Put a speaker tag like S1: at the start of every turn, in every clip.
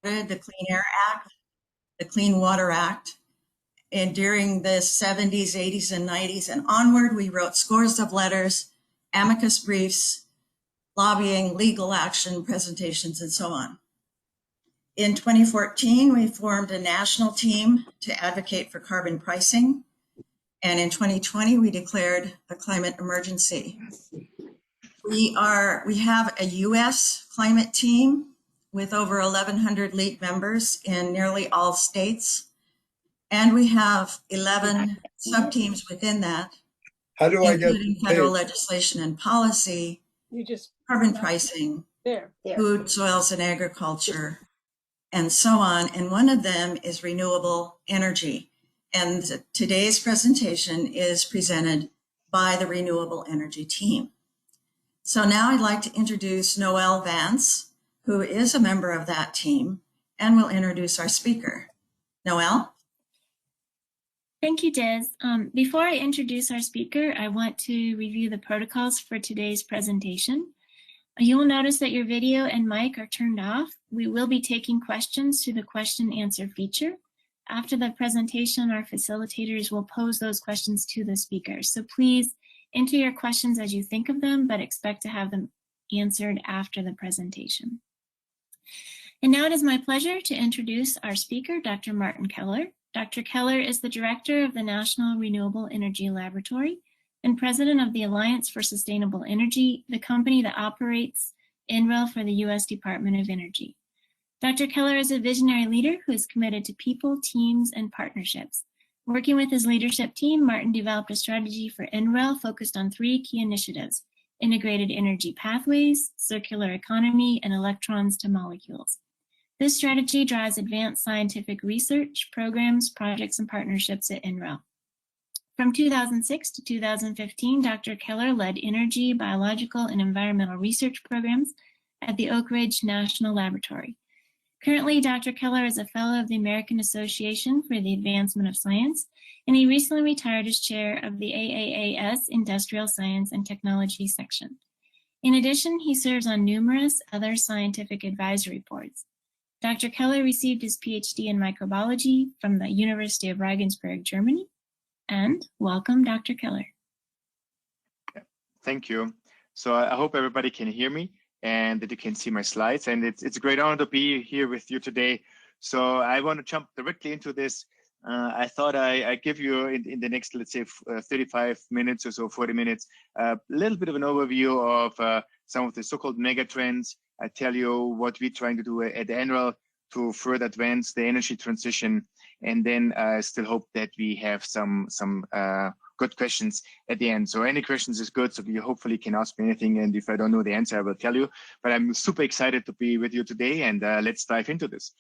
S1: the Clean Air Act, the Clean Water Act. And during the 70s, 80s, and 90s and onward, we wrote scores of letters, amicus briefs, lobbying, legal action, presentations, and so on. In 2014, we formed a national team to advocate for carbon pricing. And in 2020, we declared a climate emergency. We have a U.S. climate team with over 1,100 lead members in nearly all states. And we have 11 sub-teams within that, including federal legislation and policy, carbon pricing, food, soils, and agriculture, and so on. And one of them is renewable energy. And today's presentation is presented by the renewable energy team. So now I'd like to introduce Noelle Vance, who is a member of that team, and will introduce our speaker. Noelle?
S2: Thank you, Des. Before I introduce our speaker, I want to review the protocols for today's presentation. You will notice that your video and mic are turned off. We will be taking questions through the question and answer feature. After the presentation, our facilitators will pose those questions to the speaker. So please enter your questions as you think of them, but expect to have them answered after the presentation. And now it is my pleasure to introduce our speaker, Dr. Martin Keller. Dr. Keller is the director of the National Renewable Energy Laboratory and president of the Alliance for Sustainable Energy, the company that operates NREL for the U.S. Department of Energy. Dr. Keller is a visionary leader who is committed to people, teams, and partnerships. Working with his leadership team, Martin developed a strategy for NREL focused on 3 key initiatives: integrated energy pathways, circular economy, and electrons to molecules. This strategy drives advanced scientific research, programs, projects, and partnerships at NREL. From 2006 to 2015, Dr. Keller led energy, biological, and environmental research programs at the Oak Ridge National Laboratory. Currently, Dr. Keller is a fellow of the American Association for the Advancement of Science, and he recently retired as chair of the AAAS Industrial Science and Technology section. In addition, he serves on numerous other scientific advisory boards. Dr. Keller received his PhD in microbiology from the University of Regensburg, Germany. And welcome, Dr. Keller.
S3: Thank you. So I hope everybody can hear me and that you can see my slides. And it's a great honor to be here with you today. So I want to jump directly into this. I thought I give you in the next, let's say, 35 minutes or so, 40 minutes, a little bit of an overview of some of the so-called mega trends. I tell you what we're trying to do at NREL to further advance the energy transition. And then I still hope that we have some good questions at the end. So any questions is good. So you hopefully can ask me anything. And if I don't know the answer, I will tell you. But I'm super excited to be with you today. And let's dive into this.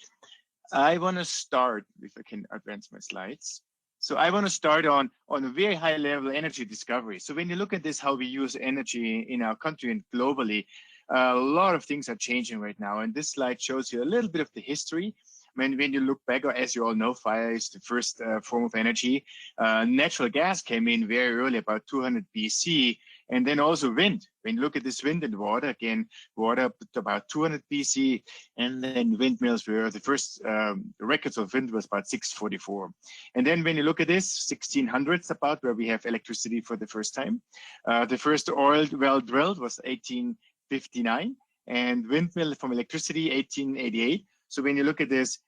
S3: I want to start, if I can advance my slides. So I want to start on a very high level energy discovery. So when you look at this, how we use energy in our country and globally, a lot of things are changing right now. And this slide shows you a little bit of the history. When you look back, or as you all know, fire is the first form of energy. Natural gas came in very early, about 200 BC. And then also wind. When you look at this wind and water, again, water about 200 BC. And then windmills were the first records of wind was about 644. And then when you look at this, 1600s about where we have electricity for the first time. The first oil well drilled was 1859. And windmill from electricity, 1888. So when you look at this,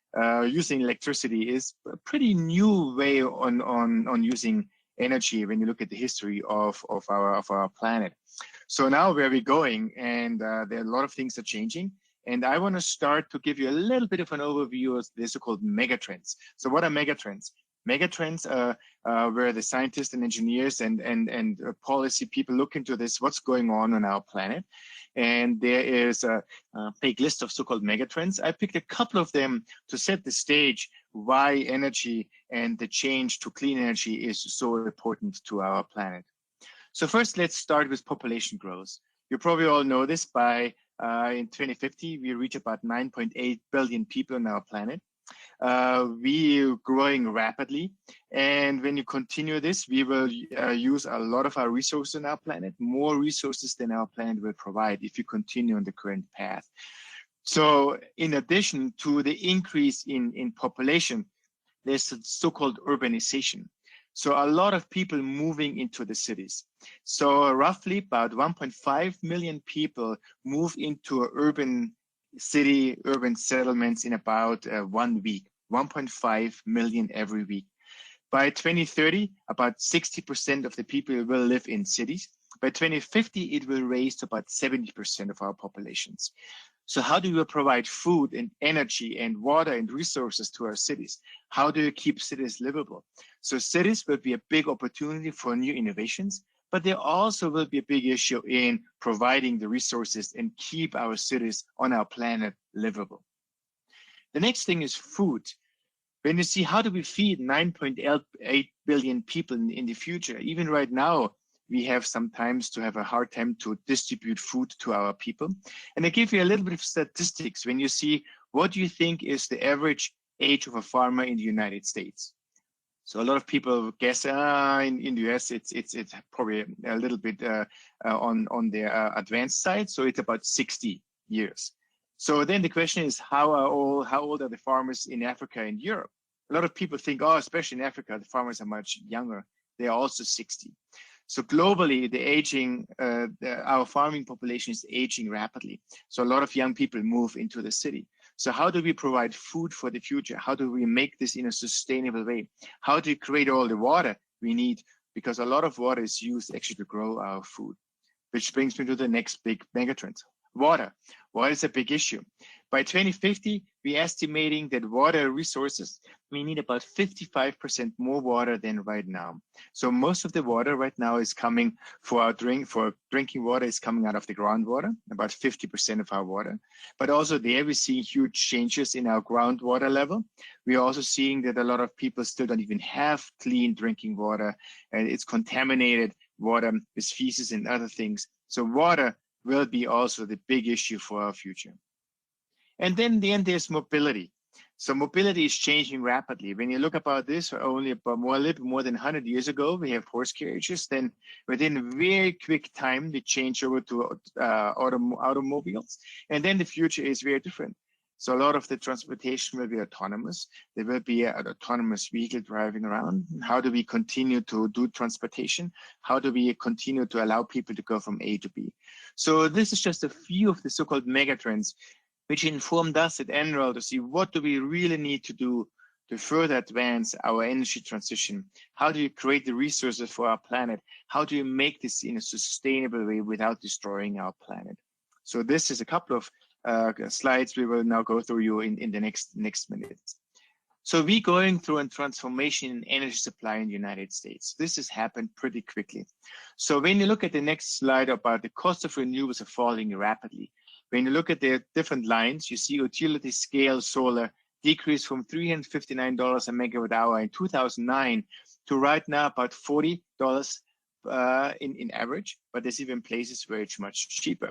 S3: using electricity is a pretty new way on using energy when you look at the history of our planet. So now where we're going, and there are a lot of things are changing. And I want to start to give you a little bit of an overview of the so-called megatrends. So what are megatrends? Megatrends are where the scientists and engineers and policy people look into this, what's going on our planet. And there is a big list of so-called megatrends. I picked a couple of them to set the stage why energy and the change to clean energy is so important to our planet. So first, let's start with population growth. You probably all know this. By in 2050, we reach about 9.8 billion people on our planet. We are growing rapidly, and when you continue this, we will use a lot of our resources on our planet, more resources than our planet will provide if you continue on the current path. So in addition to the increase in population, there's so-called urbanization. So a lot of people moving into the cities. So roughly about 1.5 million people move into urban settlements in about 1 week, 1.5 million every week. By 2030, about 60% of the people will live in cities. By 2050, it will raise to about 70% of our populations. So how do we provide food and energy and water and resources to our cities? How do you keep cities livable? So cities will be a big opportunity for new innovations, but there also will be a big issue in providing the resources and keep our cities on our planet livable. The next thing is food. When you see how do we feed 9.8 billion people in the future, even right now, we have sometimes to have a hard time to distribute food to our people. And I give you a little bit of statistics when you see what do you think is the average age of a farmer in the United States. So a lot of people guess in the US it's probably a little bit on the advanced side, so it's about 60 years. So then the question is how old are the farmers in Africa and Europe? A lot of people think, oh, especially in Africa, the farmers are much younger. They are also 60. So globally, our farming population is aging rapidly. So a lot of young people move into the city. So how do we provide food for the future? How do we make this in a sustainable way? How do we create all the water we need? Because a lot of water is used actually to grow our food, which brings me to the next big megatrend. Water. Water is a big issue. By 2050, we're estimating that water resources, we need about 55% more water than right now. So most of the water right now is coming for drinking water is coming out of the groundwater, about 50% of our water. But also there we see huge changes in our groundwater level. We're also seeing that a lot of people still don't even have clean drinking water, and it's contaminated water with feces and other things. So water will be also the big issue for our future. And then there's mobility. So mobility is changing rapidly. When you look about this, only about a little more than 100 years ago, we have horse carriages. Then within a very quick time, they change over to automobiles. And then the future is very different. So a lot of the transportation will be autonomous. There will be an autonomous vehicle driving around. How do we continue to do transportation? How do we continue to allow people to go from A to B? So this is just a few of the so-called megatrends which informed us at NREL to see what do we really need to do to further advance our energy transition. How do you create the resources for our planet? How do you make this in a sustainable way without destroying our planet? So this is a couple of slides we will now go through you in the next minutes. So we're going through a transformation in energy supply in the United States. This has happened pretty quickly. So when you look at the next slide about the cost of renewables are falling rapidly. When you look at the different lines, you see utility scale solar decreased from $359 a megawatt hour in 2009 to right now about $40 in average, but there's even places where it's much cheaper.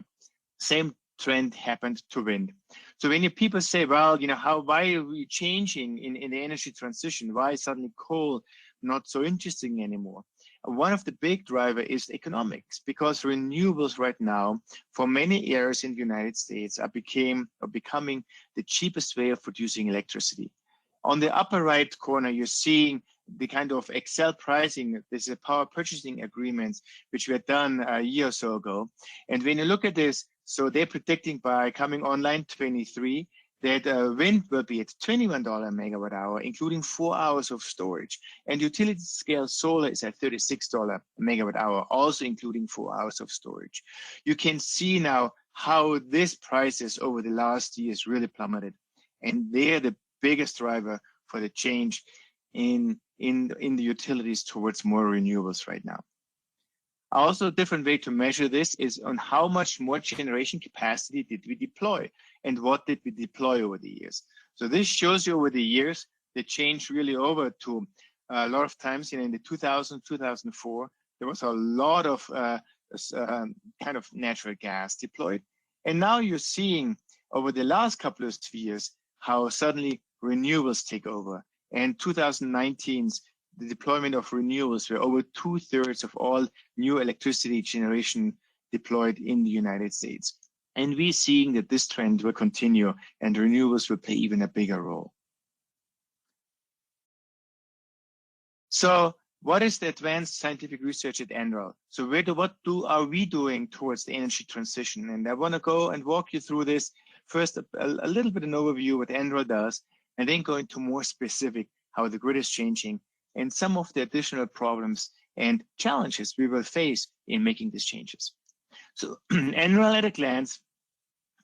S3: Same trend happened to wind. So when people say, well, why are we changing in the energy transition? Why is suddenly coal not so interesting anymore? One of the big driver is economics, because renewables right now, for many areas in the United States, are becoming the cheapest way of producing electricity. On the upper right corner, you're seeing the kind of Excel pricing. This is a power purchasing agreements, which were done a year or so ago. And when you look at this, so they're predicting by coming online 23, that wind will be at $21 a megawatt hour, including 4 hours of storage. And utility scale solar is at $36 a megawatt hour, also including 4 hours of storage. You can see now how this prices over the last years really plummeted. And they're the biggest driver for the change in the utilities towards more renewables right now. Also, a different way to measure this is on how much more generation capacity did we deploy and what did we deploy over the years. So this shows you over the years the change really over to a lot of times in the 2000, 2004, there was a lot of kind of natural gas deployed. And now you're seeing over the last couple of years how suddenly renewables take over. And 2019's the deployment of renewables were over 2/3 of all new electricity generation deployed in the United States. And we're seeing that this trend will continue and renewables will play even a bigger role. So what is the advanced scientific research at NREL? So what are we doing towards the energy transition? And I want to go and walk you through this. First, a little bit an overview what NREL does, and then go into more specific how the grid is changing and some of the additional problems and challenges we will face in making these changes. So NREL at a glance,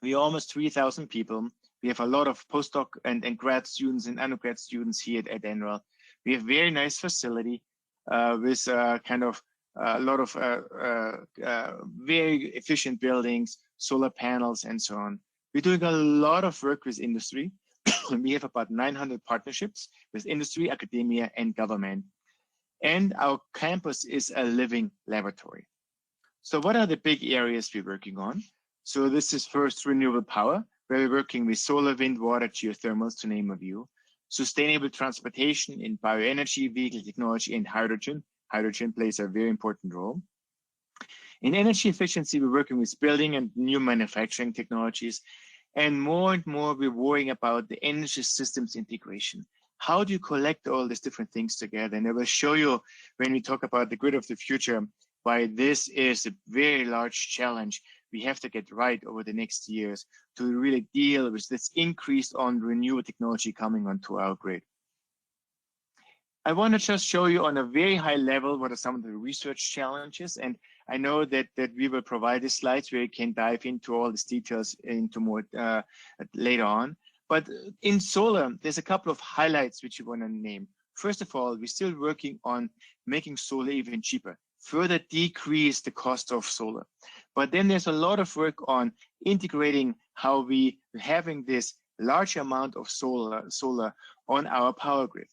S3: we are almost 3,000 people. We have a lot of postdoc and grad students and undergrad students here at NREL. We have a very nice facility with kind of a lot of very efficient buildings, solar panels, and so on. We're doing a lot of work with industry. We have about 900 partnerships with industry, academia, and government. And our campus is a living laboratory. So what are the big areas we're working on? So this is first renewable power, where we're working with solar, wind, water, geothermals, to name a few. Sustainable transportation in bioenergy, vehicle technology, and hydrogen. Hydrogen plays a very important role. In energy efficiency, we're working with building and new manufacturing technologies. And more we're worrying about the energy systems integration. How do you collect all these different things together? And I will show you when we talk about the grid of the future, why this is a very large challenge we have to get right over the next years to really deal with this increase on renewable technology coming onto our grid. I want to just show you on a very high level what are some of the research challenges, and I know that we will provide the slides where you can dive into all these details into more later on. But in solar, there's a couple of highlights which you want to name. First of all, we're still working on making solar even cheaper, further decrease the cost of solar. But then there's a lot of work on integrating how we having this large amount of solar on our power grid.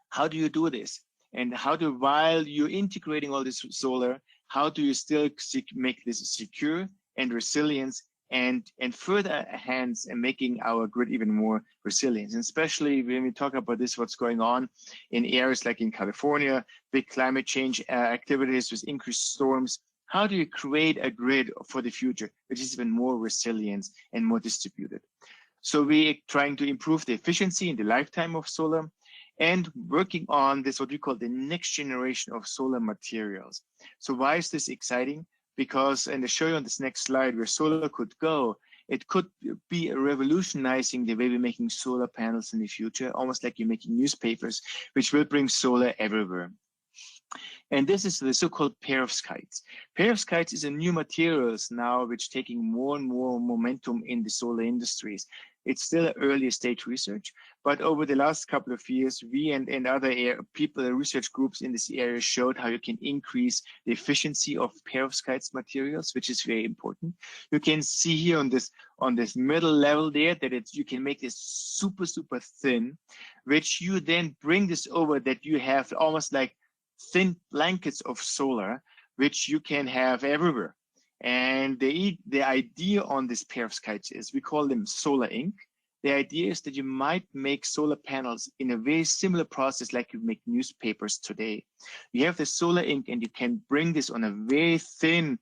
S3: How do you do this? And while you're integrating all this solar, how do you still make this secure and resilient and further enhance and making our grid even more resilient? And especially when we talk about this, what's going on in areas like in California, big climate change activities with increased storms. How do you create a grid for the future, which is even more resilient and more distributed? So we're trying to improve the efficiency in the lifetime of solar and working on this, what we call the next generation of solar materials. So why is this exciting? Because, and I'll show you on this next slide where solar could go, it could be revolutionizing the way we're making solar panels in the future, almost like you're making newspapers, which will bring solar everywhere. And this is the so-called perovskites. Perovskites is a new materials now which taking more and more momentum in the solar industries. It's still early stage research, but over the last couple of years, we and other people, research groups in this area showed how you can increase the efficiency of perovskites materials, which is very important. You can see here on this middle level there that you can make this super thin, which you then bring this over that you have almost like thin blankets of solar, which you can have everywhere. And the idea on this perovskites is we call them solar ink. The idea is that you might make solar panels in a very similar process like you make newspapers today. You have the solar ink and you can bring this on a very thin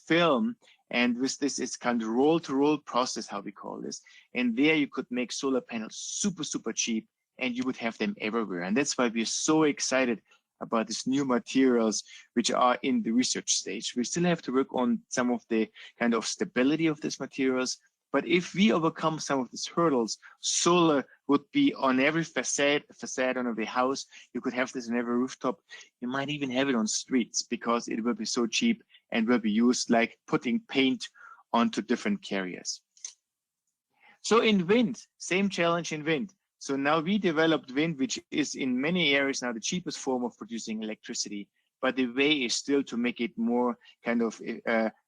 S3: film. And with this, it's kind of roll-to-roll process, how we call this. And there you could make solar panels super cheap and you would have them everywhere. And that's why we're so excited about these new materials which are in the research stage. We still have to work on some of the kind of stability of these materials, but if we overcome some of these hurdles, solar would be on every facade on every house. You could have this on every rooftop. You might even have it on streets because it will be so cheap and will be used like putting paint onto different carriers. So in wind, same challenge in wind. So now we developed wind, which is in many areas now the cheapest form of producing electricity, but the way is still to make it more kind of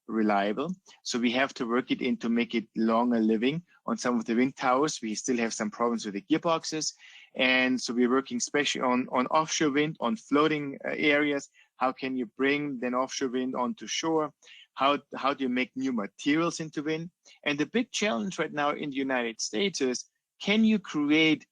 S3: reliable. So we have to work it in to make it longer living. On some of the wind towers, we still have some problems with the gearboxes. And so we're working especially on offshore wind, on floating areas. How can you bring then offshore wind onto shore? How do you make new materials into wind? And the big challenge right now in the United States is, can you create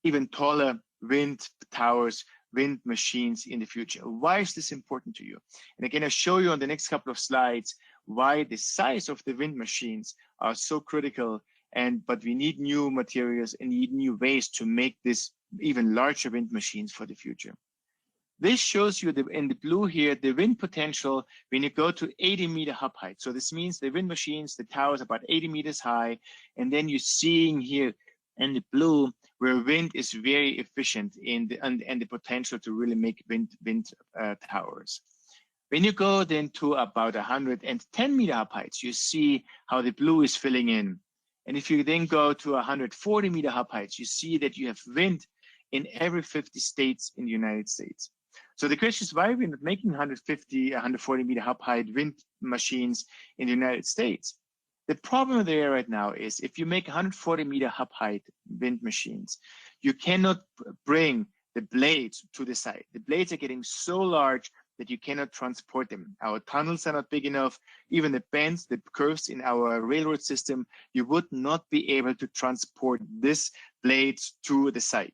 S3: even taller wind towers, wind machines in the future? Why is this important to you? And again, I'll show you on the next couple of slides why the size of the wind machines are so critical. But we need new materials and need new ways to make this even larger wind machines for the future. This shows you in the blue here, the wind potential when you go to 80-meter hub height. So this means the wind machines, the towers about 80 meters high. And then you're seeing here in the blue where wind is very efficient and the potential to really make wind towers. When you go then to about 110-meter hub heights, you see how the blue is filling in. And if you then go to 140-meter hub heights, you see that you have wind in every 50 states in the United States. So the question is, why are we not making 150, 140-meter hub height wind machines in the United States? The problem there right now is if you make 140-meter hub height wind machines, you cannot bring the blades to the site. The blades are getting so large that you cannot transport them. Our tunnels are not big enough. Even the bends, the curves in our railroad system, you would not be able to transport this blades to the site.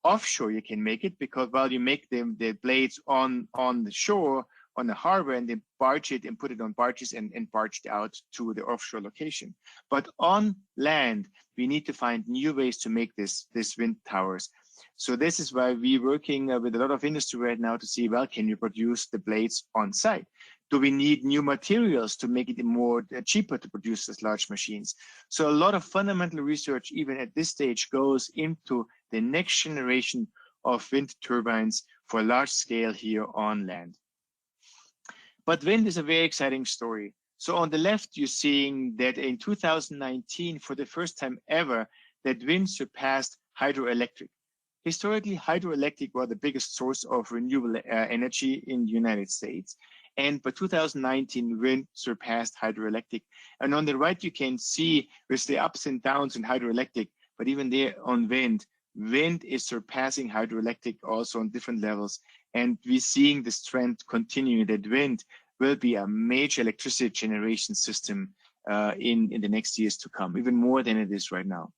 S3: Offshore, you can make it because while you make them, the blades on the shore, on the harbor, and then barge it and put it on barges and barge it out to the offshore location. But on land, we need to find new ways to make this wind towers. So this is why we're working with a lot of industry right now to see, well, can you produce the blades on site? Do we need new materials to make it more cheaper to produce these large machines? So a lot of fundamental research, even at this stage, goes into the next generation of wind turbines for large scale here on land. But wind is a very exciting story. So on the left, you're seeing that in 2019, for the first time ever, that wind surpassed hydroelectric. Historically, hydroelectric was the biggest source of renewable energy in the United States. And by 2019, wind surpassed hydroelectric. And on the right, you can see with the ups and downs in hydroelectric, but even there on wind, wind is surpassing hydroelectric also on different levels. And we're seeing this trend continue, that wind will be a major electricity generation system in the next years to come, even more than it is right now.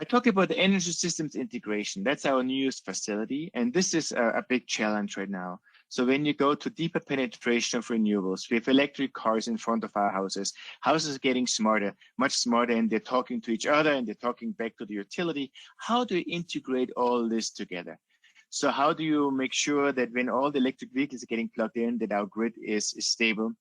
S3: I talk about the energy systems integration. That's our newest facility. And this is a big challenge right now. So when you go to deeper penetration of renewables, we have electric cars in front of our houses. Houses are getting smarter, much smarter, and they're talking to each other and they're talking back to the utility. How do you integrate all this together? So how do you make sure that when all the electric vehicles are getting plugged in, that our grid is stable?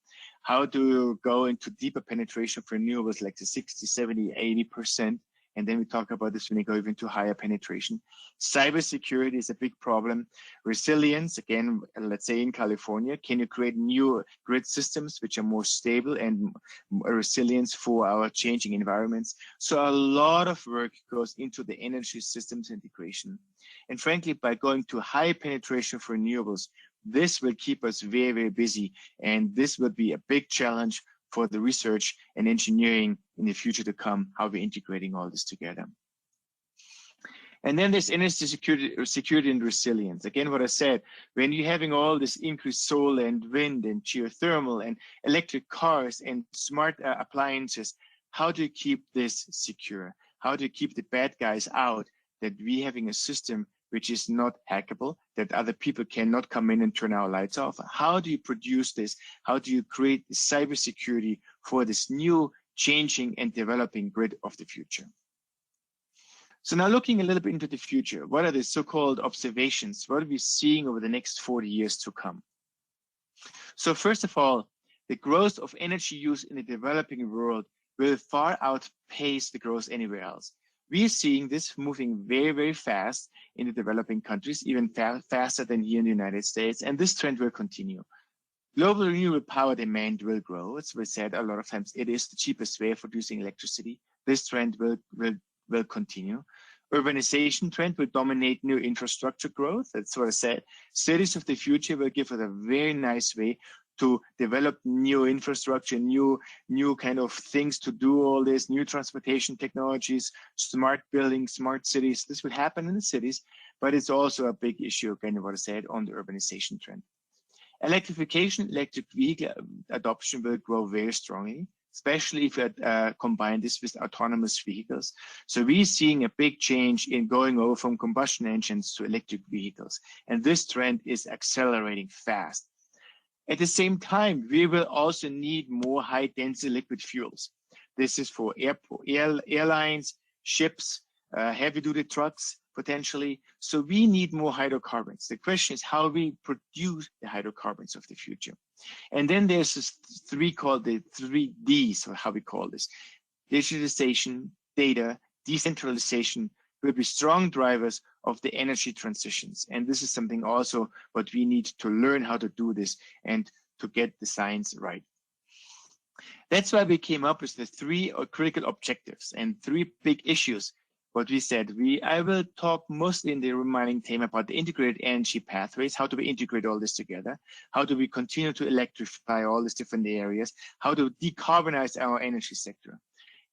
S3: How do you go into deeper penetration of renewables like the 60, 70, 80%? And then we talk about this when you go even to higher penetration. Cybersecurity is a big problem. Resilience, again, let's say in California, can you create new grid systems which are more stable and resilience for our changing environments? So a lot of work goes into the energy systems integration. And frankly, by going to high penetration for renewables, this will keep us very, very busy. And this will be a big challenge for the research and engineering in the future to come, how we're integrating all this together. And then there's energy security and resilience. Again, what I said, when you're having all this increased solar and wind and geothermal and electric cars and smart appliances, how do you keep this secure? How do you keep the bad guys out, that we're having a system which is not hackable, that other people cannot come in and turn our lights off? How do you produce this? How do you create the cybersecurity for this new changing and developing grid of the future? So now looking a little bit into the future, what are the so-called observations? What are we seeing over the next 40 years to come? So first of all, the growth of energy use in the developing world will far outpace the growth anywhere else. We're seeing this moving very, very fast in the developing countries, even faster than here in the United States, and this trend will continue. Global renewable power demand will grow. As we said a lot of times, it is the cheapest way of producing electricity. This trend will continue. Urbanization trend will dominate new infrastructure growth. That's what I said. Cities of the future will give us a very nice way to develop new infrastructure, new kind of things to do all this, new transportation technologies, smart buildings, smart cities. This will happen in the cities, but it's also a big issue, kind of what I said, on the urbanization trend. Electrification, electric vehicle adoption will grow very strongly, especially if you combine this with autonomous vehicles. So we're seeing a big change in going over from combustion engines to electric vehicles. And this trend is accelerating fast. At the same time, we will also need more high-density liquid fuels. This is for airlines, ships, heavy-duty trucks, potentially. So we need more hydrocarbons. The question is how we produce the hydrocarbons of the future. And then there's this called the 3Ds, or how we call this. Digitalization, data, decentralization will be strong drivers of the energy transitions. And this is something also what we need to learn how to do this and to get the science right. That's why we came up with the 3 critical objectives and 3 big issues. What we said, I will talk mostly in the remaining time about the integrated energy pathways. How do we integrate all this together? How do we continue to electrify all these different areas? How to decarbonize our energy sector?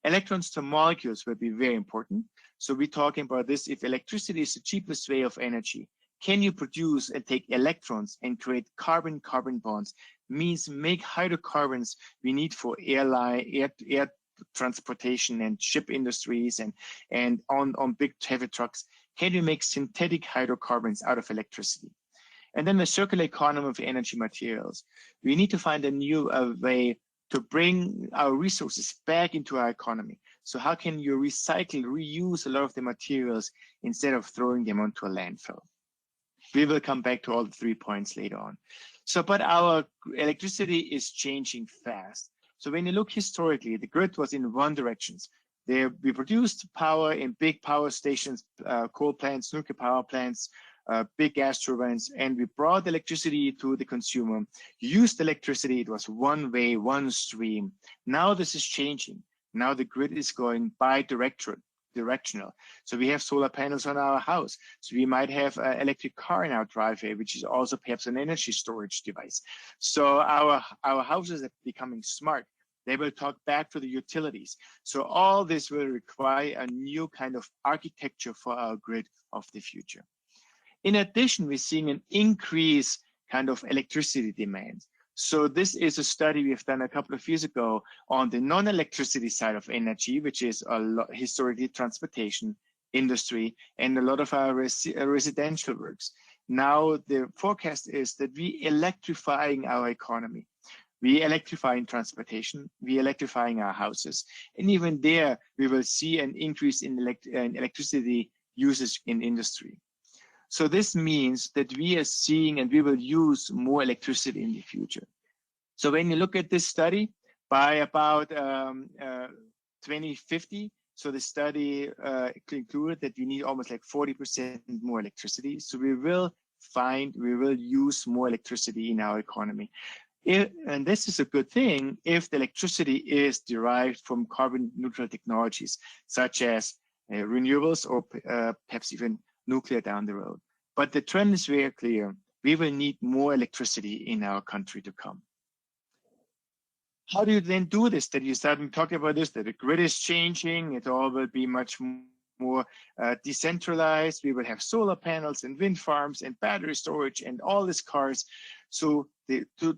S3: Electrons to molecules will be very important. So we're talking about this. If electricity is the cheapest way of energy, can you produce and take electrons and create carbon-carbon bonds? Means make hydrocarbons we need for air transportation and ship industries and on big heavy trucks. Can you make synthetic hydrocarbons out of electricity? And then the circular economy of energy materials. We need to find a new way to bring our resources back into our economy. So how can you recycle, reuse a lot of the materials instead of throwing them onto a landfill? We will come back to all the 3 points later on. So, but our electricity is changing fast. So when you look historically, the grid was in one direction. We produced power in big power stations, coal plants, nuclear power plants, big gas turbines, and we brought electricity to the consumer. Used electricity, it was one way, one stream. Now this is changing. Now the grid is going bi-directional. So we have solar panels on our house. So we might have an electric car in our driveway, which is also perhaps an energy storage device. So our houses are becoming smart. They will talk back to the utilities. So all this will require a new kind of architecture for our grid of the future. In addition, we're seeing an increase kind of electricity demand. So this is a study we've done a couple of years ago on the non-electricity side of energy, which is a lot, historically transportation, industry, and a lot of our residential works. Now the forecast is that we electrifying our economy. We electrifying transportation, we electrifying our houses. And even there, we will see an increase in electricity usage in industry. So this means that we are seeing and we will use more electricity in the future. So when you look at this study, by about 2050, so the study concluded that we need almost like 40% more electricity. So we will use more electricity in our economy. And this is a good thing if the electricity is derived from carbon neutral technologies, such as renewables or perhaps even nuclear down the road. But the trend is very clear. We will need more electricity in our country to come. How do you then do this? That you started talking about this, that the grid is changing, it all will be much more decentralized. We will have solar panels and wind farms and battery storage and all these cars. So to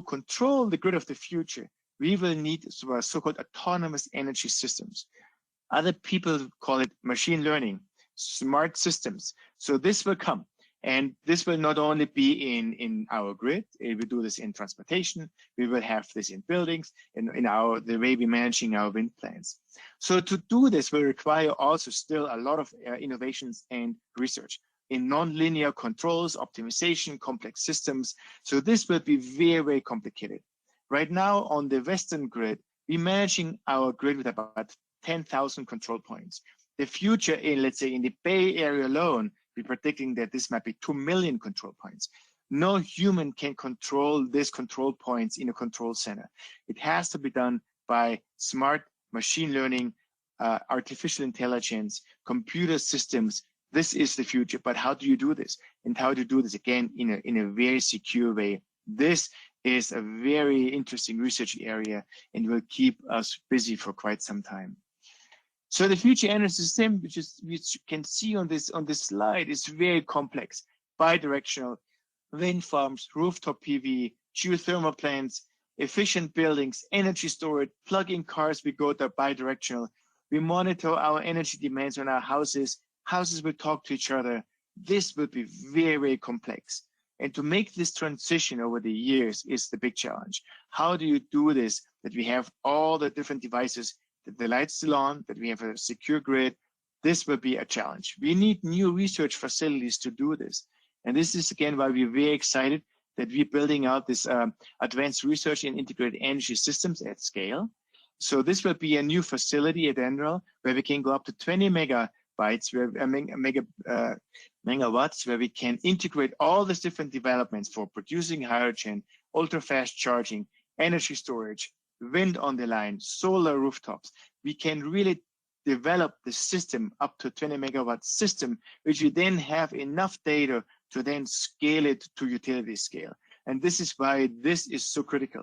S3: control the grid of the future, we will need so-called autonomous energy systems. Other people call it machine learning, smart systems. So this will come. And this will not only be in our grid, we do this in transportation, we will have this in buildings, in the way we're managing our wind plants. So to do this will require also still a lot of innovations and research in nonlinear controls, optimization, complex systems. So this will be very, very complicated. Right now on the Western grid, we're managing our grid with about 10,000 control points. The future in, let's say, in the Bay Area alone, we're predicting that this might be 2 million control points. No human can control these control points in a control center. It has to be done by smart machine learning, artificial intelligence, computer systems. This is the future, but how do you do this? And how to do this again in a very secure way. This is a very interesting research area and will keep us busy for quite some time. So the future energy system, which you can see on this slide, is very complex. Bidirectional, wind farms, rooftop PV, geothermal plants, efficient buildings, energy storage, plug-in cars, we go to bidirectional. We monitor our energy demands on our houses. Houses will talk to each other. This will be very, very complex. And to make this transition over the years is the big challenge. How do you do this, that we have all the different devices, that the light's still on, that we have a secure grid? This will be a challenge. We need new research facilities to do this. And this is again why we're very excited that we're building out this advanced research in integrated energy systems at scale. So this will be a new facility at NREL where we can go up to 20 megabytes, megawatts, where we can integrate all these different developments for producing hydrogen, ultra-fast charging, energy storage, wind on the line, solar rooftops. We can really develop the system up to 20 megawatt system, which we then have enough data to then scale it to utility scale. And this is why this is so critical.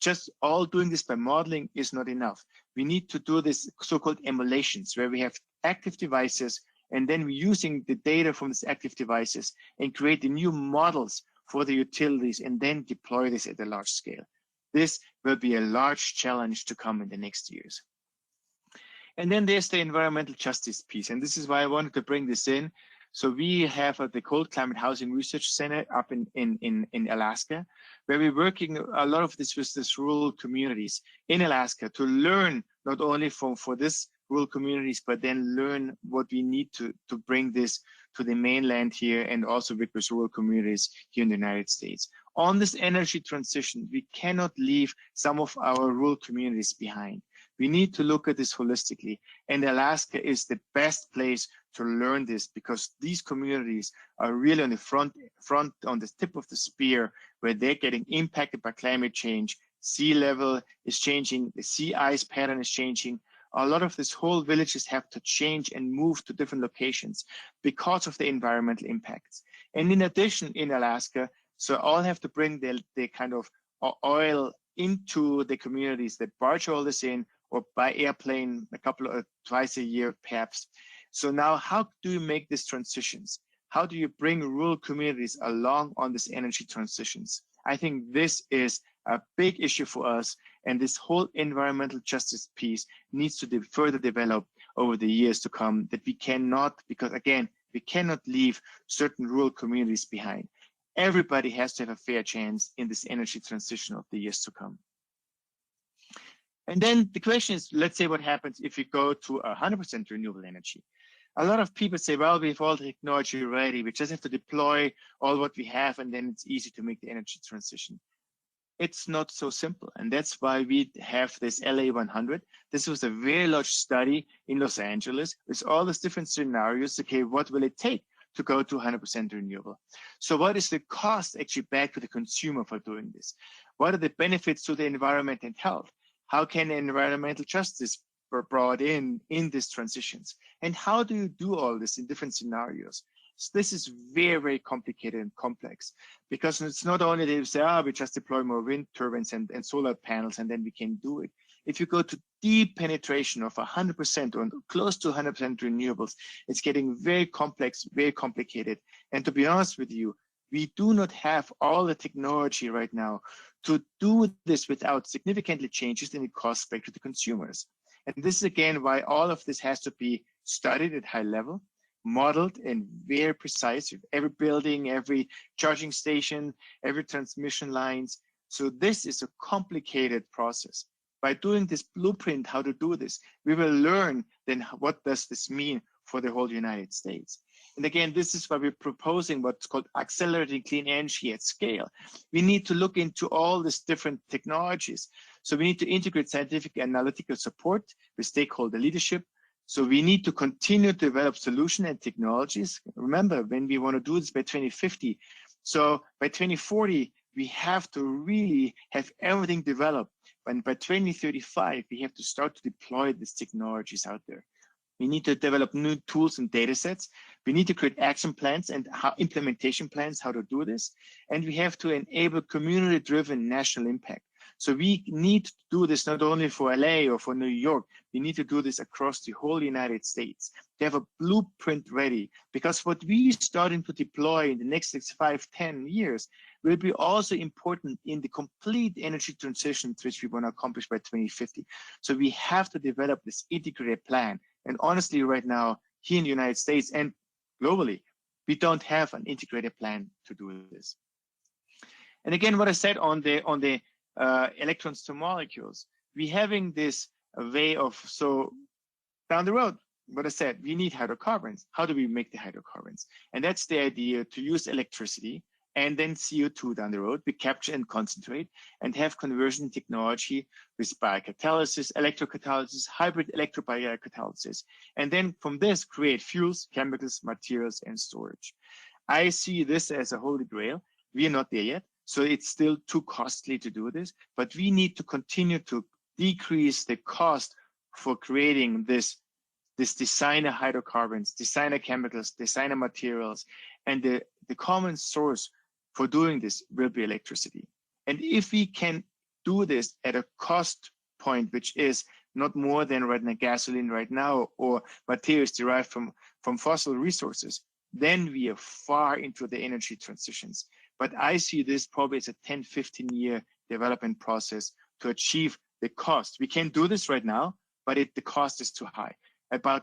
S3: Just all doing this by modeling is not enough. We need to do this so-called emulations, where we have active devices, and then we're using the data from these active devices and create the new models for the utilities and then deploy this at a large scale. This will be a large challenge to come in the next years. And then there's the environmental justice piece. And this is why I wanted to bring this in. So we have the Cold Climate Housing Research Center up in Alaska, where we're working a lot of this with these rural communities in Alaska to learn not only for this rural communities, but then learn what we need to bring this to the mainland here and also with rural communities here in the United States. On this energy transition, we cannot leave some of our rural communities behind. We need to look at this holistically, and Alaska is the best place to learn this because these communities are really on the front on the tip of the spear, where they're getting impacted by climate change. Sea level is changing, the sea ice pattern is changing. A lot of these whole villages have to change and move to different locations because of the environmental impacts. And in addition, in Alaska, so all have to bring the kind of oil into the communities. That barge all this in, or by airplane twice a year perhaps. So now how do you make these transitions? How do you bring rural communities along on these energy transitions? I think this is a big issue for us, and this whole environmental justice piece needs to further develop over the years to come, that we cannot, because again, we cannot leave certain rural communities behind. Everybody has to have a fair chance in this energy transition of the years to come. And then the question is, let's say what happens if we go to 100% renewable energy. A lot of people say, well, we have all the technology ready. We just have to deploy all what we have, and then it's easy to make the energy transition. It's not so simple. And that's why we have this LA 100. This was a very large study in Los Angeles with all these different scenarios. Okay, what will it take to go to 100% renewable? So what is the cost actually back to the consumer for doing this? What are the benefits to the environment and health? How can environmental justice be brought in these transitions? And how do you do all this in different scenarios? So this is very, very complicated and complex, because it's not only they say, we just deploy more wind turbines and solar panels, and then we can do it. If you go to deep penetration of 100% or close to 100% renewables, it's getting very complex, very complicated. And to be honest with you, we do not have all the technology right now to do this without significantly changes in the cost back to the consumers. And this is again why all of this has to be studied at high level, modeled and very precise with every building, every charging station, every transmission lines. So this is a complicated process. By doing this blueprint, how to do this, we will learn then what does this mean for the whole United States. And again, this is why we're proposing what's called accelerating clean energy at scale. We need to look into all these different technologies. So we need to integrate scientific and analytical support with stakeholder leadership. So we need to continue to develop solutions and technologies. Remember, when we want to do this by 2050, so by 2040, we have to really have everything developed. And by 2035, we have to start to deploy these technologies out there. We need to develop new tools and data sets. We need to create action plans and implementation plans, how to do this. And we have to enable community-driven national impact. So we need to do this not only for LA or for New York, we need to do this across the whole United States. To have a blueprint ready, because what we starting to deploy in the next 5-10 years will be also important in the complete energy transition which we want to accomplish by 2050. So we have to develop this integrated plan. And honestly, right now, here in the United States and globally, we don't have an integrated plan to do this. And again, what I said on the electrons to molecules, we having this way of, so down the road, what I said, we need hydrocarbons. How do we make the hydrocarbons? And that's the idea, to use electricity and then CO2 down the road, we capture and concentrate and have conversion technology with biocatalysis, electrocatalysis, hybrid electro-biocatalysis. And then from this, create fuels, chemicals, materials, and storage. I see this as a holy grail. We are not there yet, so it's still too costly to do this, but we need to continue to decrease the cost for creating this designer hydrocarbons, designer chemicals, designer materials, and the common source for doing this will be electricity. And if we can do this at a cost point, which is not more than right now gasoline right now, or materials derived from fossil resources, then we are far into the energy transitions. But I see this probably as a 10, 15 year development process to achieve the cost. We can do this right now, but the cost is too high. About,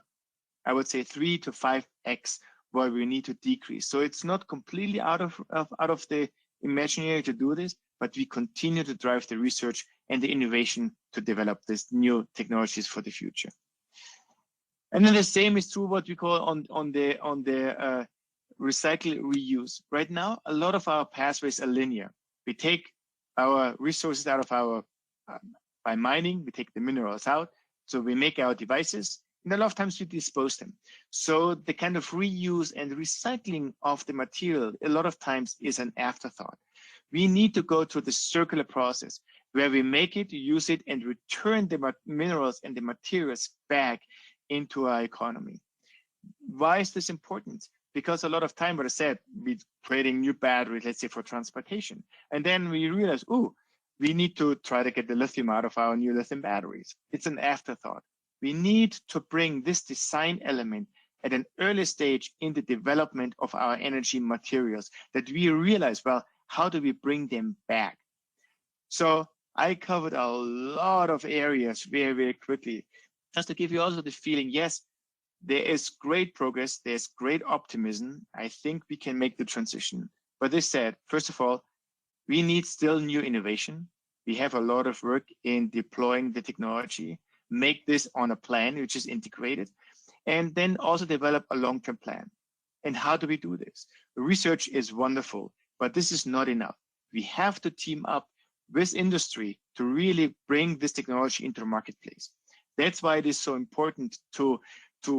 S3: I would say, 3 to 5x where we need to decrease. So it's not completely out of the imaginary to do this, but we continue to drive the research and the innovation to develop these new technologies for the future. And then the same is true what we call on the recycle reuse. Right now, a lot of our pathways are linear. We take our resources out of our by mining, we take the minerals out, so we make our devices, and a lot of times we dispose them. So the kind of reuse and recycling of the material a lot of times is an afterthought. We need to go to the circular process where we make it, use it, and return the minerals and the materials back into our economy. Why is this important? Because a lot of time, what I said, we're creating new batteries, let's say for transportation. And then we realize, oh, we need to try to get the lithium out of our new lithium batteries. It's an afterthought. We need to bring this design element at an early stage in the development of our energy materials, that we realize, well, how do we bring them back? So I covered a lot of areas very, very quickly, just to give you also the feeling, yes, there is great progress, there's great optimism. I think we can make the transition. But this said, first of all, we need still new innovation. We have a lot of work in deploying the technology, make this on a plan which is integrated, and then also develop a long-term plan. And how do we do this? Research is wonderful, but this is not enough. We have to team up with industry to really bring this technology into the marketplace. That's why it is so important to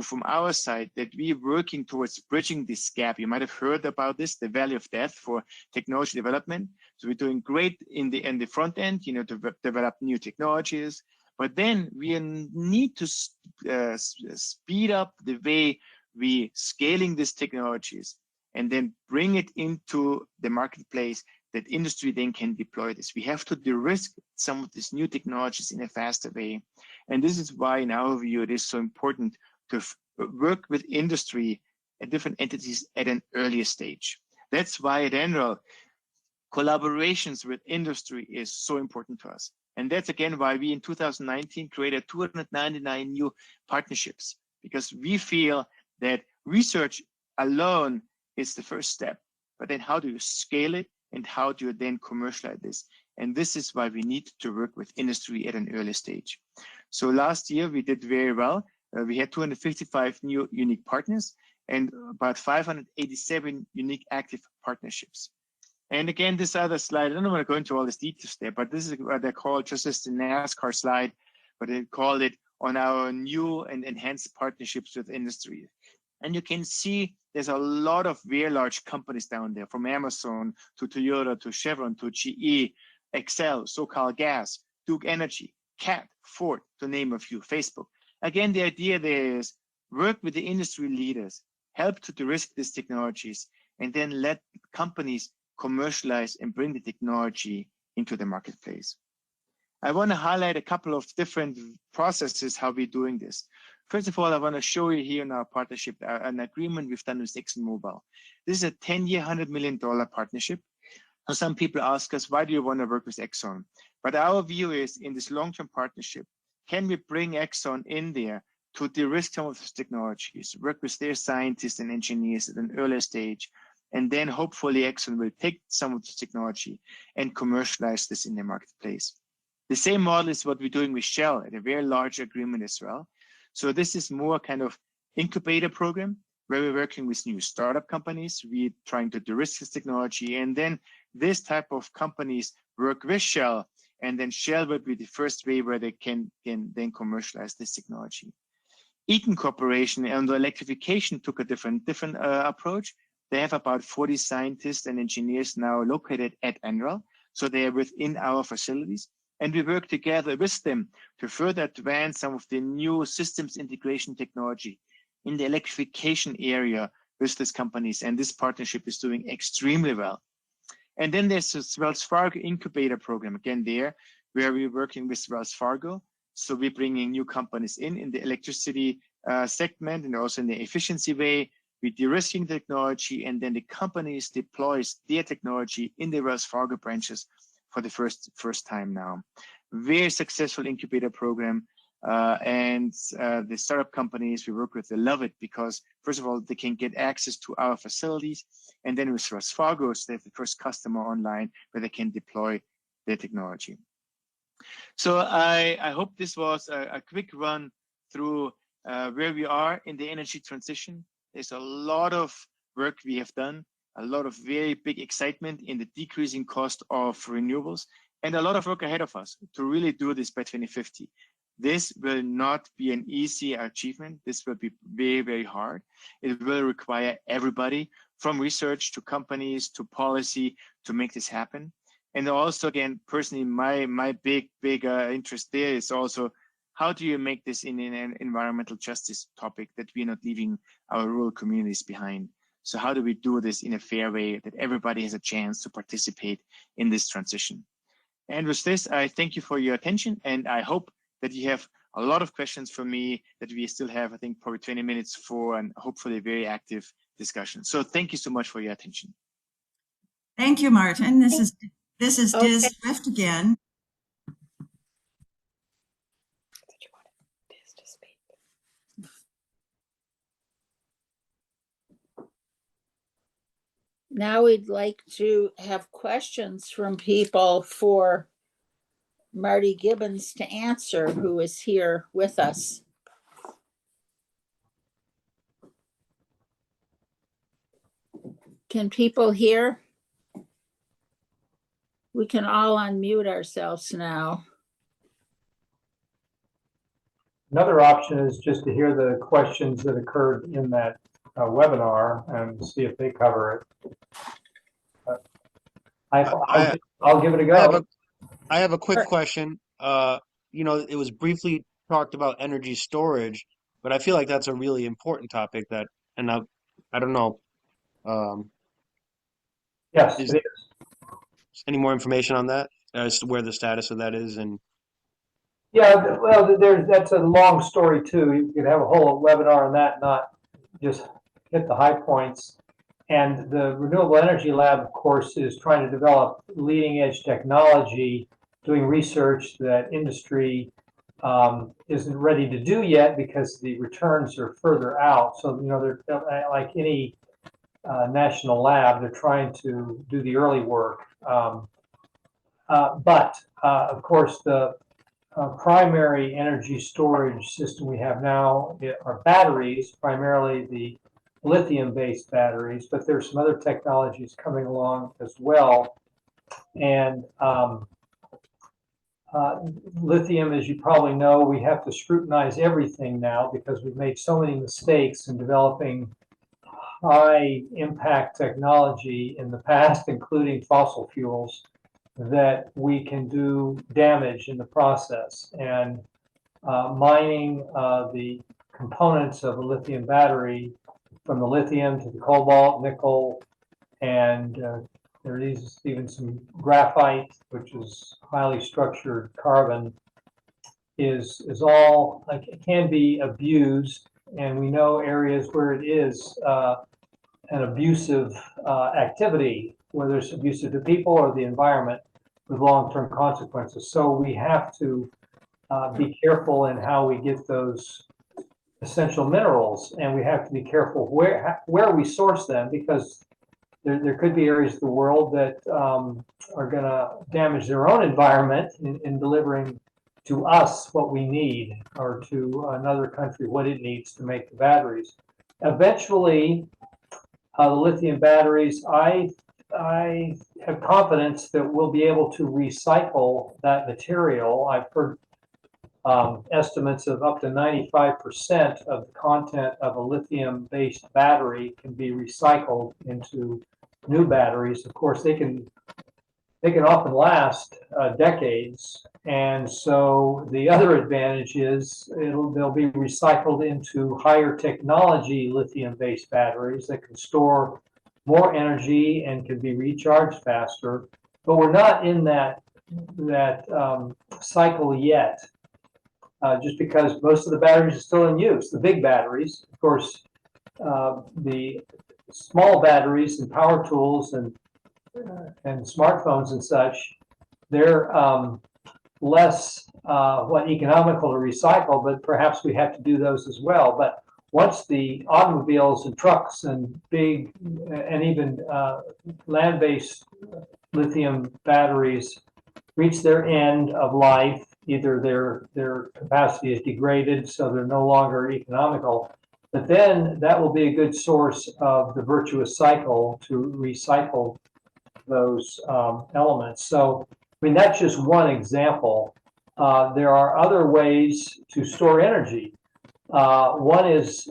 S3: from our side, that we're working towards bridging this gap. You might have heard about this, the valley of death for technology development. So we're doing great in the front end, to develop new technologies, but then we need to speed up the way we scaling these technologies and then bring it into the marketplace that industry then can deploy this. We have to de-risk some of these new technologies in a faster way. And this is why, in our view, it is so important to work with industry and different entities at an earlier stage. That's why at NREL, collaborations with industry is so important to us. And that's again why we in 2019 created 299 new partnerships, because we feel that research alone is the first step, but then how do you scale it and how do you then commercialize this? And this is why we need to work with industry at an early stage. So last year we did very well. We had 255 new unique partners and about 587 unique active partnerships. And again, this other slide, I don't want to go into all these details there, but this is what they call just as the NASCAR slide, but they call it on our new and enhanced partnerships with industry. And you can see there's a lot of very large companies down there, from Amazon to Toyota to Chevron to GE, Excel, SoCal Gas, Duke Energy, CAT, Ford, to name a few, Facebook. Again, the idea there is work with the industry leaders, help to de-risk these technologies, and then let companies commercialize and bring the technology into the marketplace. I want to highlight a couple of different processes, how we're doing this. First of all, I want to show you here in our partnership, an agreement we've done with ExxonMobil. This is a 10-year, $100 million partnership. So some people ask us, why do you want to work with Exxon? But our view is, in this long-term partnership, can we bring Exxon in there to de-risk some of these technologies, work with their scientists and engineers at an earlier stage, And then hopefully Exxon will take some of this technology and commercialize this in the marketplace. The same model is what we're doing with Shell at a very large agreement as well. So this is more kind of incubator program where we're working with new startup companies. We're trying to de-risk this technology. And then this type of companies work with Shell. And then Shell would be the first way where they can then commercialize this technology. Eaton Corporation on the electrification took a different approach. They have about 40 scientists and engineers now located at NREL. So they are within our facilities. And we work together with them to further advance some of the new systems integration technology in the electrification area with these companies. And this partnership is doing extremely well. And then there's this Wells Fargo incubator program, again there, where we're working with Wells Fargo. So we're bringing new companies in the electricity segment and also in the efficiency way. We're de-risking technology, and then the companies deploys their technology in the Wells Fargo branches for the first time now. Very successful incubator program. And the startup companies we work with, they love it because, first of all, they can get access to our facilities. And then with Wells Fargo, so they have the first customer online where they can deploy their technology. So I hope this was a quick run through where we are in the energy transition. There's a lot of work we have done, a lot of very big excitement in the decreasing cost of renewables, and a lot of work ahead of us to really do this by 2050. This will not be an easy achievement. This will be very, very hard. It will require everybody from research to companies to policy to make this happen. And also, again, personally, my big interest there is also, how do you make this in an environmental justice topic that we're not leaving our rural communities behind? So how do we do this in a fair way that everybody has a chance to participate in this transition? And with this, I thank you for your attention, and I hope that you have a lot of questions for me that we still have, I think, probably 20 minutes for, and hopefully a very active discussion. So thank you so much for your attention.
S1: Thank you, Martin. This is
S4: Okay.
S1: Diz Swift again.
S4: Now we'd like to have questions from people for Marty Gibbons to answer, who is here with us. Can people hear? We can all unmute ourselves now.
S5: Another option is just to hear the questions that occurred in that webinar and see if they cover it. I'll give it a go.
S6: I have a quick question. You know, it was briefly talked about energy storage, but I feel like that's a really important topic that, and I don't know.
S5: Yes,
S6: Is
S5: it is.
S6: any more information on that as to where the status of that is? And
S5: Yeah, well, that's a long story too. You could have a whole webinar on that, not just hit the high points. And the Renewable Energy Lab, of course, is trying to develop leading edge technology, doing research that industry isn't ready to do yet because the returns are further out. So, you know, they're like any national lab, they're trying to do the early work. But of course, the primary energy storage system we have now are batteries, primarily the lithium-based batteries, but there's some other technologies coming along as well. And lithium, as you probably know, we have to scrutinize everything now because we've made so many mistakes in developing high impact technology in the past, including fossil fuels, that we can do damage in the process. And mining the components of a lithium battery, from the lithium to the cobalt, nickel, and there is even some graphite, which is highly structured carbon, is all like, it can be abused. And we know areas where it is an abusive activity, whether it's abusive to people or the environment, with long-term consequences. So we have to be careful in how we get those essential minerals, and we have to be careful where we source them, because there could be areas of the world that are going to damage their own environment in delivering to us what we need, or to another country what it needs to make the batteries. Eventually, the lithium batteries, I have confidence that we'll be able to recycle that material. I've heard estimates of up to 95% of the content of a lithium-based battery can be recycled into new batteries. Of course, they can often last decades, and so the other advantage is they'll be recycled into higher technology lithium-based batteries that can store more energy and can be recharged faster. But we're not in that cycle yet. Just because most of the batteries are still in use. The big batteries, of course, the small batteries and power tools and smartphones and such, they're less economical to recycle, but perhaps we have to do those as well. But once the automobiles and trucks and big and even land-based lithium batteries reach their end of life, either their capacity is degraded, so they're no longer economical, but then that will be a good source of the virtuous cycle to recycle those elements. So, I mean, that's just one example. There are other ways to store energy. One is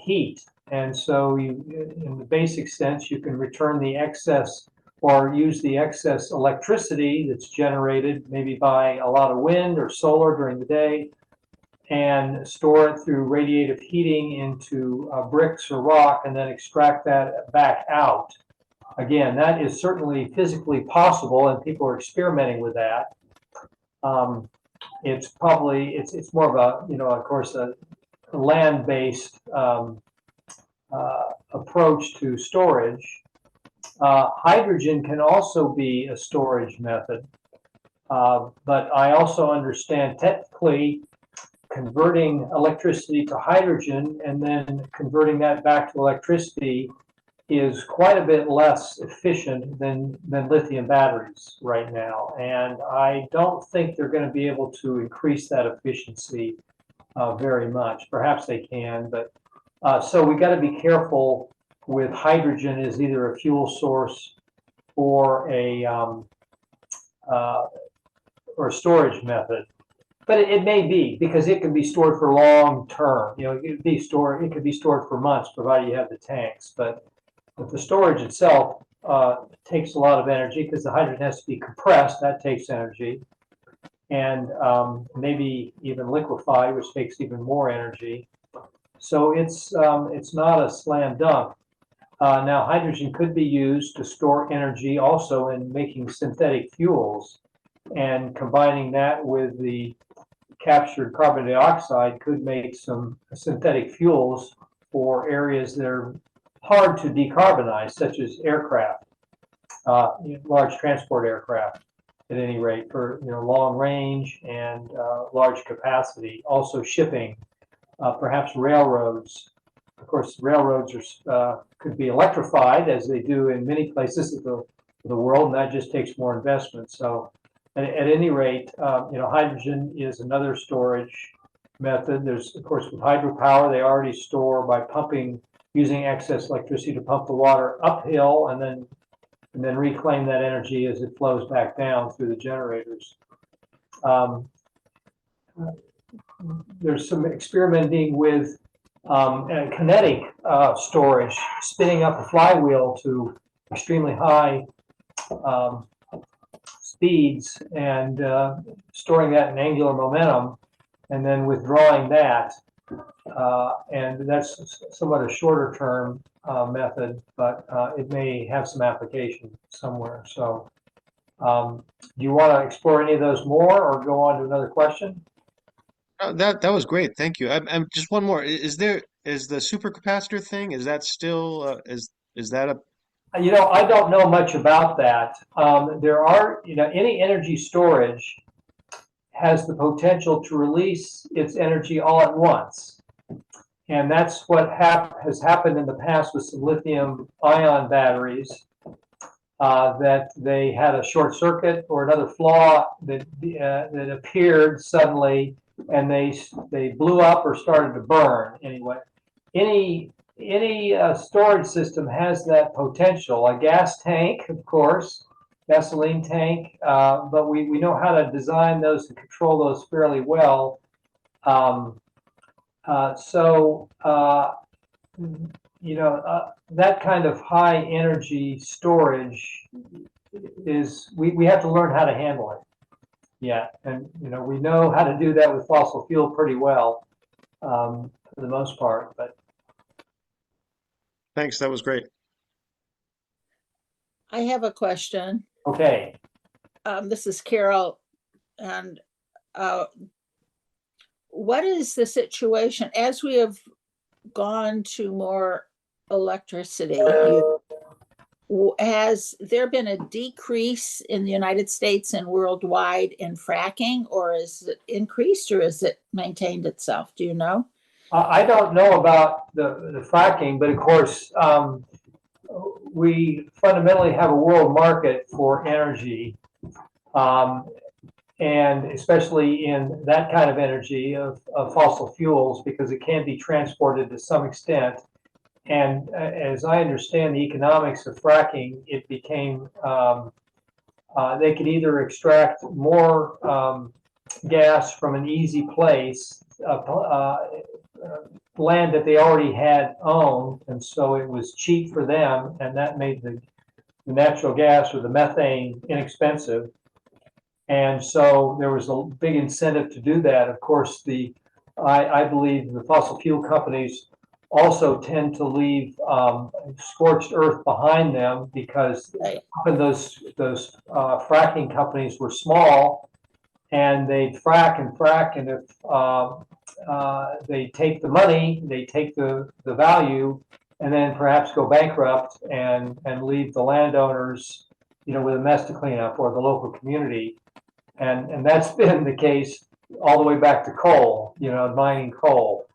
S5: heat, and so in the basic sense, you can return the excess or use the excess electricity that's generated maybe by a lot of wind or solar during the day and store it through radiative heating into bricks or rock, and then extract that back out. Again, that is certainly physically possible, and people are experimenting with that. It's more of a, of course, a land-based approach to storage. Hydrogen can also be a storage method, but I also understand technically converting electricity to hydrogen and then converting that back to electricity is quite a bit less efficient than lithium batteries right now. And I don't think they're going to be able to increase that efficiency very much. Perhaps they can, but so we got to be careful with hydrogen as either a fuel source or a storage method. But it may be, because it can be stored for long term. It could be stored for months, provided you have the tanks. But the storage itself takes a lot of energy, because the hydrogen has to be compressed. That takes energy, and maybe even liquefied, which takes even more energy. So it's not a slam dunk. Now, hydrogen could be used to store energy also in making synthetic fuels, and combining that with the captured carbon dioxide could make some synthetic fuels for areas that are hard to decarbonize, such as aircraft, large transport aircraft, at any rate, for long range and large capacity. Also shipping, perhaps railroads. Of course, railroads could be electrified, as they do in many places of the world, and that just takes more investment. So, at any rate, hydrogen is another storage method. There's, of course, with hydropower, they already store by using excess electricity to pump the water uphill, and then reclaim that energy as it flows back down through the generators. There's some experimenting with kinetic storage, spinning up a flywheel to extremely high speeds and storing that in angular momentum, and then withdrawing that. And that's somewhat a shorter term method, but it may have some application somewhere. So do you want to explore any of those more, or go on to another question?
S6: That was great. Thank you. I'm just one more. Is the supercapacitor thing? Is that still is that a?
S5: I don't know much about that. There are, any energy storage has the potential to release its energy all at once. And that's what has happened in the past with some lithium-ion batteries, that they had a short circuit or another flaw that appeared suddenly, and they blew up or started to burn. Anyway, any storage system has that potential. A gas tank, of course, gasoline tank, but we know how to design those and control those fairly well. That kind of high energy storage we have to learn how to handle it. Yeah, and we know how to do that with fossil fuel pretty well, for the most part. But
S6: Thanks, that was great.
S4: I have a question.
S5: okay.
S4: This is Carol, and what is the situation as we have gone to more electricity? Has there been a decrease in the United States and worldwide in fracking, or is it increased, or is it maintained itself? Do you know?
S5: I don't know about the fracking, but of course, we fundamentally have a world market for energy, and especially in that kind of energy of fossil fuels, because it can be transported to some extent. And as I understand the economics of fracking, it became they could either extract more gas from an easy place, land that they already had owned, and so it was cheap for them, and that made the natural gas or the methane inexpensive. And so there was a big incentive to do that. Of course, I believe the fossil fuel companies also tend to leave scorched earth behind them, because often those fracking companies were small, and they'd frack, and if they take the money, they take the value, and then perhaps go bankrupt and leave the landowners, with a mess to clean up, or the local community. And that's been the case all the way back to coal, mining coal.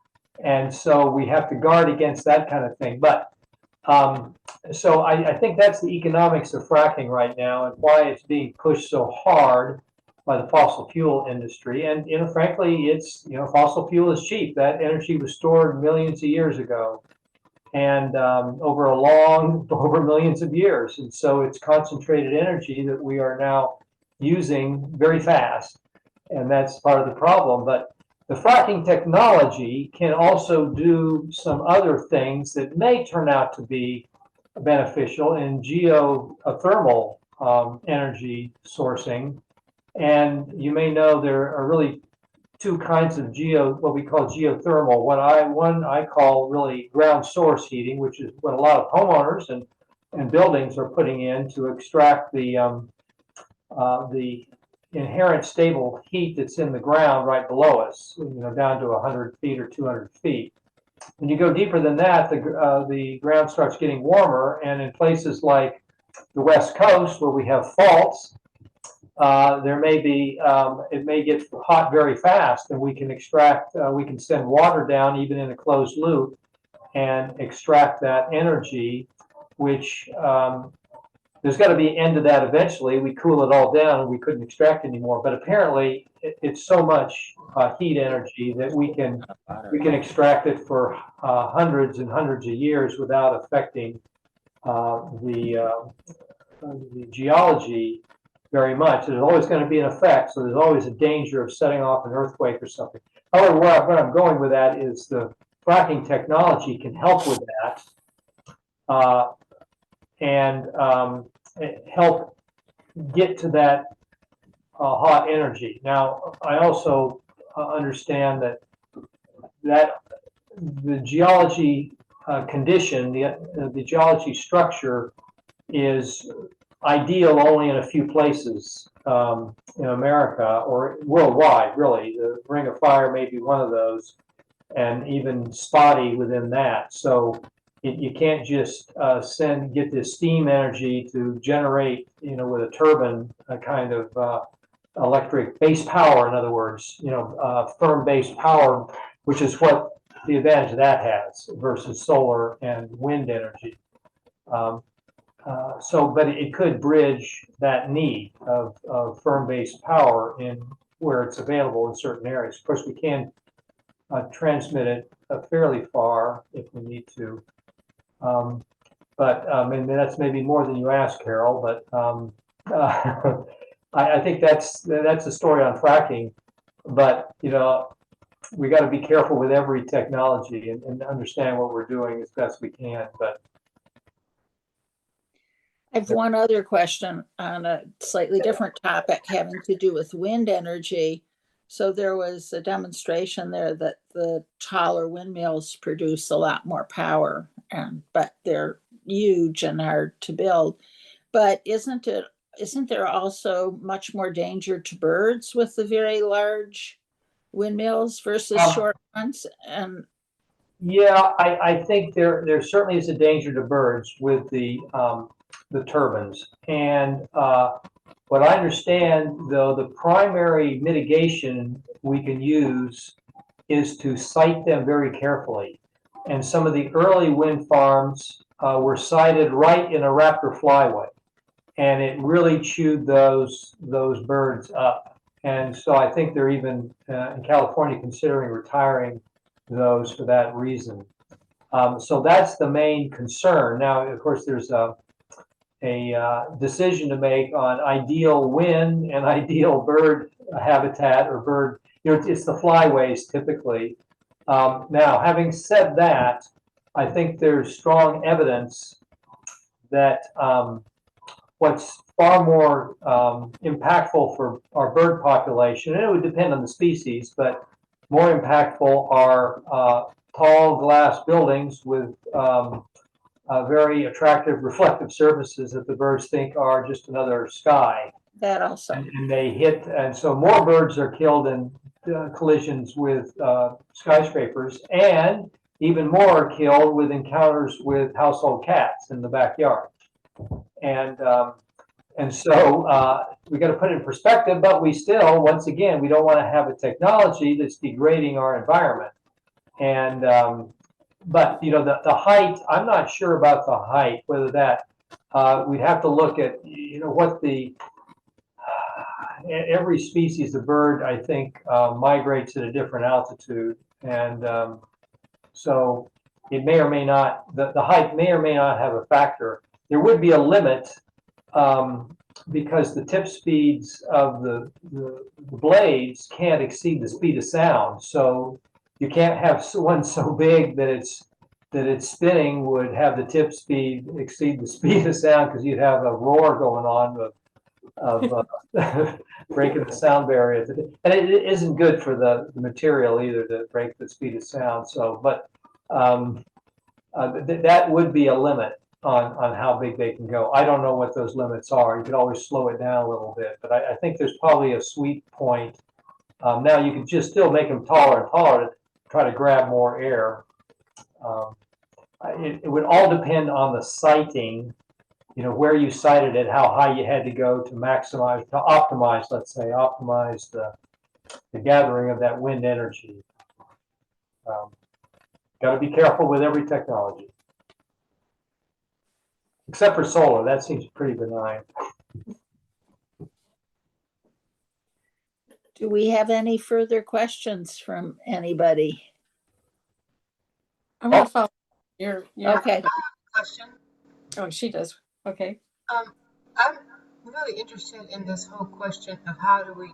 S5: And so we have to guard against that kind of thing. But so I think that's the economics of fracking right now, and why it's being pushed so hard by the fossil fuel industry. And frankly, it's fossil fuel is cheap. That energy was stored millions of years ago, and over millions of years. And so it's concentrated energy that we are now using very fast, and that's part of the problem. But the fracking technology can also do some other things that may turn out to be beneficial in geothermal energy sourcing. And you may know there are really two kinds of what we call geothermal. One I call really ground source heating, which is what a lot of homeowners and buildings are putting in to extract the inherent stable heat that's in the ground right below us, down to 100 feet or 200 feet. When you go deeper than that, the ground starts getting warmer, and in places like the West Coast, where we have faults, there may be it may get hot very fast, and we can send water down even in a closed loop and extract that energy, which there's got to be an end to that eventually. We cool it all down and we couldn't extract anymore. But apparently it's so much heat energy that we can extract it for hundreds and hundreds of years without affecting the geology very much. There's always going to be an effect, so there's always a danger of setting off an earthquake or something. However, where I'm going with that is the fracking technology can help with that. And help get to that hot energy. Now, I also understand that the geology condition, the geology structure, is ideal only in a few places in America or worldwide, really. The Ring of Fire may be one of those, and even spotty within that. So you can't just get this steam energy to generate, with a turbine, a kind of electric base power. In other words, firm base power, which is what the advantage that has versus solar and wind energy. But it could bridge that need of firm-based power in where it's available in certain areas. Of course, we can transmit it fairly far if we need to. And that's maybe more than you asked, Carol, but I think that's the story on fracking. But, you know, we got to be careful with every technology and understand what we're doing as best we can. But
S4: I have one other question on a slightly different topic having to do with wind energy. So there was a demonstration there that the taller windmills produce a lot more power, but they're huge and hard to build. But isn't there also much more danger to birds with the very large windmills versus short ones? And
S5: yeah, I think there certainly is a danger to birds with the turbines. And what I understand, though, the primary mitigation we can use is to site them very carefully. And some of the early wind farms were sited right in a raptor flyway, and it really chewed those birds up. And so I think they're even in California considering retiring those for that reason. So that's the main concern. Now, of course, there's a decision to make on ideal wind and ideal bird habitat or bird, you know, it's the flyways typically. Now, having said that, I think there's strong evidence that what's far more impactful for our bird population, and it would depend on the species, but more impactful are tall glass buildings with very attractive reflective surfaces that the birds think are just another sky.
S4: that also.
S5: And they hit, and so more birds are killed in collisions with skyscrapers, and even more are killed with encounters with household cats in the backyard. And so we got to put it in perspective, but we still, once again, we don't want to have a technology that's degrading our environment. And but you know, the height, I'm not sure about the height, whether that we'd have to look at, you know, what the every species of bird, I think, migrates at a different altitude, and so it may or may not, the height may or may not have a factor. There would be a limit because the tip speeds of the blades can't exceed the speed of sound. So you can't have one so big that it's spinning would have the tip speed exceed the speed of sound, because you'd have a roar going on of breaking the sound barrier. And it isn't good for the material either to break the speed of sound. So, but that would be a limit on how big they can go. I don't know what those limits are. You could always slow it down a little bit, but I think there's probably a sweet point. Now you could just still make them taller and taller to try to grab more air. It would all depend on the siting, you know, where you sited it, how high you had to go to maximize, to optimize, let's say, optimize the gathering of that wind energy. Got to be careful with every technology. Except for solar, that seems pretty benign.
S4: Do we have any further questions from anybody?
S7: I want to follow your
S4: Okay.
S8: Question.
S7: Oh, she does. Okay.
S8: I'm really interested in this whole question of how do we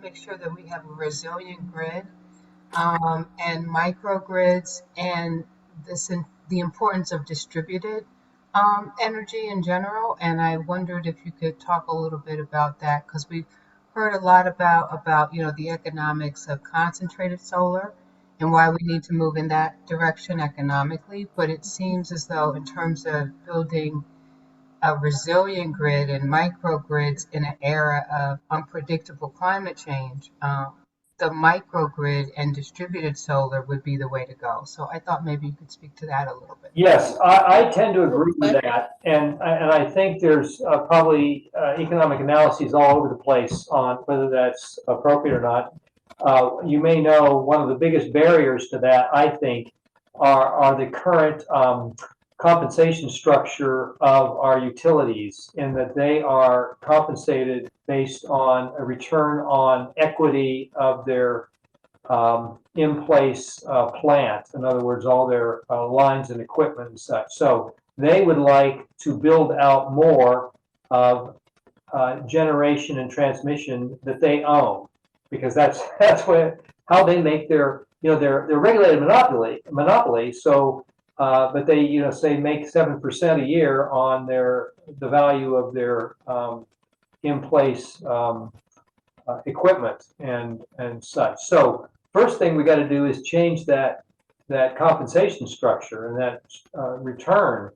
S8: make sure that we have a resilient grid and microgrids, and the importance of distributed energy in general. And I wondered if you could talk a little bit about that, because we've heard a lot about you know, the economics of concentrated solar and why we need to move in that direction economically. But it seems as though in terms of building a resilient grid and microgrids in an era of unpredictable climate change, the microgrid and distributed solar would be the way to go. So I thought maybe you could speak to that a little bit.
S5: Yes, I tend to agree with that, and I think there's probably economic analyses all over the place on whether that's appropriate or not. you may know one of the biggest barriers to that, I think, are the current compensation structure of our utilities, in that they are compensated based on a return on equity of their in-place plant. In other words, all their lines and equipment and such. So they would like to build out more of generation and transmission that they own, because that's how they make their, they're regulated monopoly. So but they say make 7% a year on the value of their in-place equipment and such. So first thing we got to do is change that compensation structure and that return.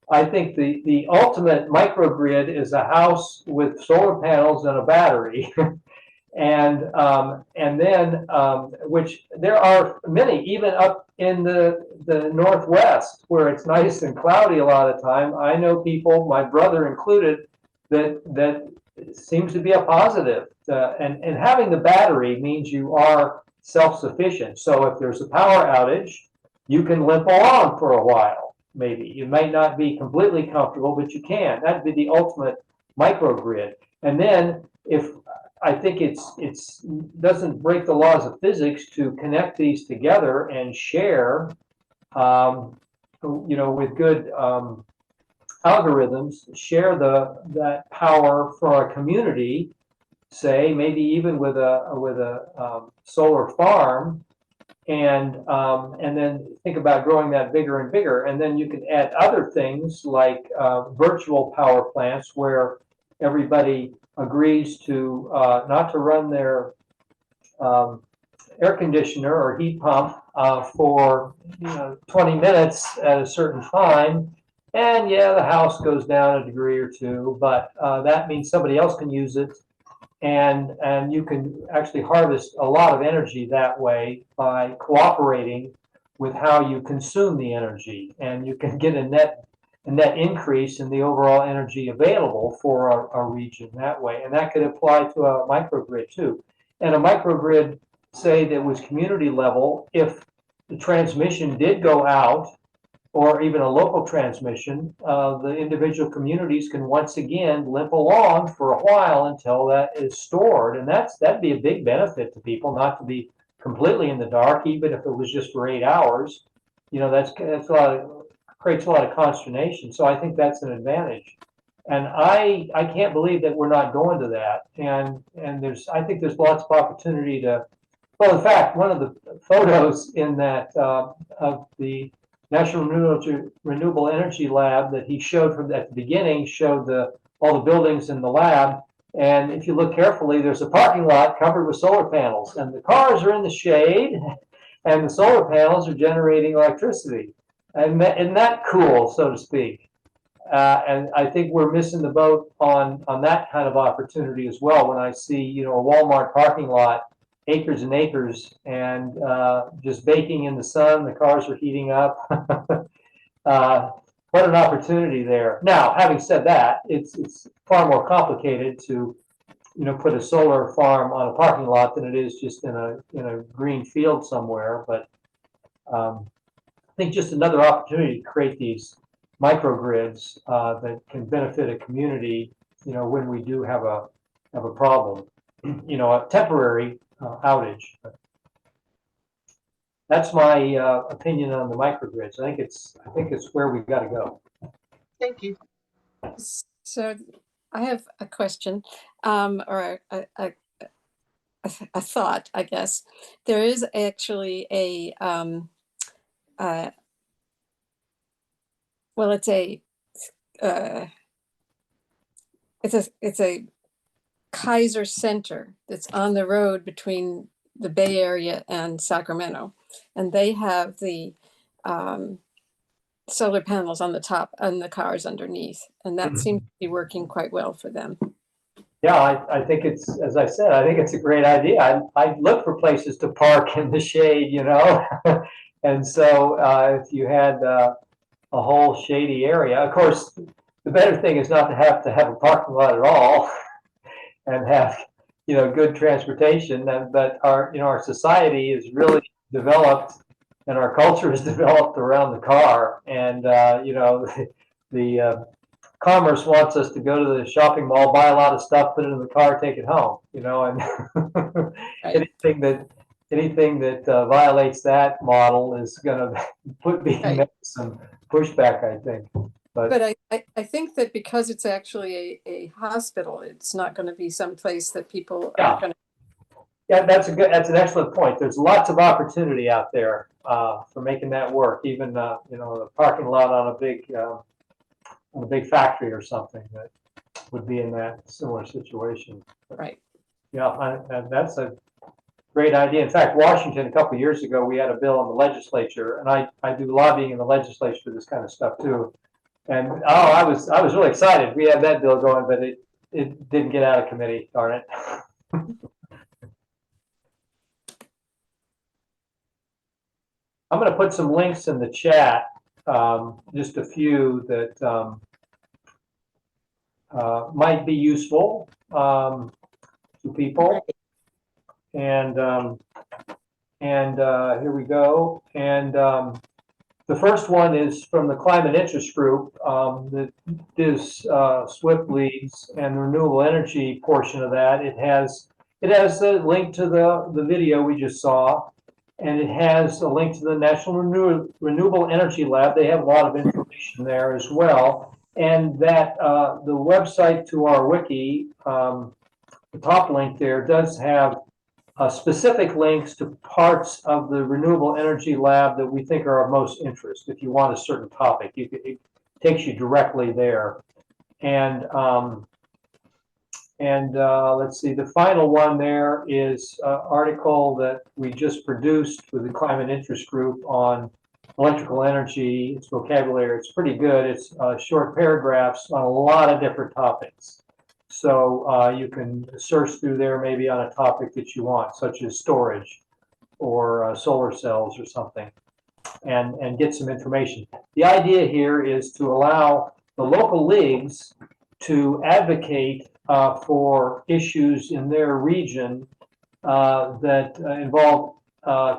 S5: I think the ultimate microgrid is a house with solar panels and a battery. And then which there are many, even up in the Northwest, where it's nice and cloudy a lot of the time. I know people, my brother included, that seems to be a positive. And having the battery means you are self-sufficient. So if there's a power outage, you can limp along for a while. Maybe you might not be completely comfortable, but you can. That'd be the ultimate microgrid. And then if I think it doesn't break the laws of physics to connect these together and share, with good algorithms, share that power for a community, say maybe even with a solar farm, and then think about growing that bigger and bigger. And then you can add other things like virtual power plants, where everybody agrees to not to run their air conditioner or heat pump for 20 minutes at a certain time. And yeah, the house goes down a degree or two, but that means somebody else can use it. And you can actually harvest a lot of energy that way by cooperating with how you consume the energy, and you can get a net increase in the overall energy available for a region that way. And that could apply to a microgrid too. And a microgrid, say, that was community level, if the transmission did go out, or even a local transmission, the individual communities can once again limp along for a while until that is stored. And that'd be a big benefit to people, not to be completely in the dark, even if it was just for 8 hours. That's creates a lot of consternation. So I think that's an advantage. And I can't believe that we're not going to that. And I think there's lots of opportunity to. Well, in fact, one of the photos in that of the National Renewable Energy Lab that he showed at the beginning showed all the buildings in the lab. And if you look carefully, there's a parking lot covered with solar panels, and the cars are in the shade, and the solar panels are generating electricity. And isn't that cool, so to speak? And I think we're missing the boat on that kind of opportunity as well. When I see, a Walmart parking lot, acres and acres, and just baking in the sun, the cars are heating up. What an opportunity there. Now, having said that, it's far more complicated to put a solar farm on a parking lot than it is just in a green field somewhere. But I think just another opportunity to create these microgrids that can benefit a community, when we do have a problem, a temporary outage. That's my opinion on the microgrids. I think it's where we've got to go.
S8: Thank you.
S7: So I have a question, or a thought, I guess. There is actually it's a Kaiser Center that's on the road between the Bay Area and Sacramento, and they have the solar panels on the top and the cars underneath, and that seems to be working quite well for them.
S5: Yeah, I think it's, as I said, I think it's a great idea. I look for places to park in the shade, and so if you had a whole shady area, of course, the better thing is not to have a parking lot at all, and have good transportation, but our society is really developed and our culture is developed around the car. And, the commerce wants us to go to the shopping mall, buy a lot of stuff, put it in the car, take it home, and
S4: Right.
S5: anything that violates that model is going to be
S4: Right.
S5: met some pushback, I think.
S7: But I think that because it's actually a hospital, it's not going to be someplace that people are going to.
S5: Yeah, that's an excellent point. There's lots of opportunity out there for making that work. Even the parking lot on a big factory or something that would be in that similar situation.
S7: Right.
S5: Yeah, and that's a great idea. In fact, Washington, a couple of years ago, we had a bill in the legislature, and I do lobbying in the legislature for this kind of stuff too. And I was really excited. We had that bill going, but it didn't get out of committee. Darn it. I'm going to put some links in the chat, just a few that might be useful to people. And here we go. And the first one is from the Climate Interest Group that is SWIFT leads and the renewable energy portion of that. It has a link to the video we just saw, and it has a link to the National Renewable Energy Lab. They have a lot of information there as well. And that the website to our wiki, the top link there, does have specific links to parts of the Renewable Energy Lab that we think are of most interest. If you want a certain topic, it takes you directly there. And let's see, the final one there is an article that we just produced with the Climate Interest Group on electrical energy. It's vocabulary. It's pretty good. It's short paragraphs on a lot of different topics. So you can search through there maybe on a topic that you want, such as storage or solar cells or something, and get some information. The idea here is to allow the local leagues to advocate for issues in their region that involve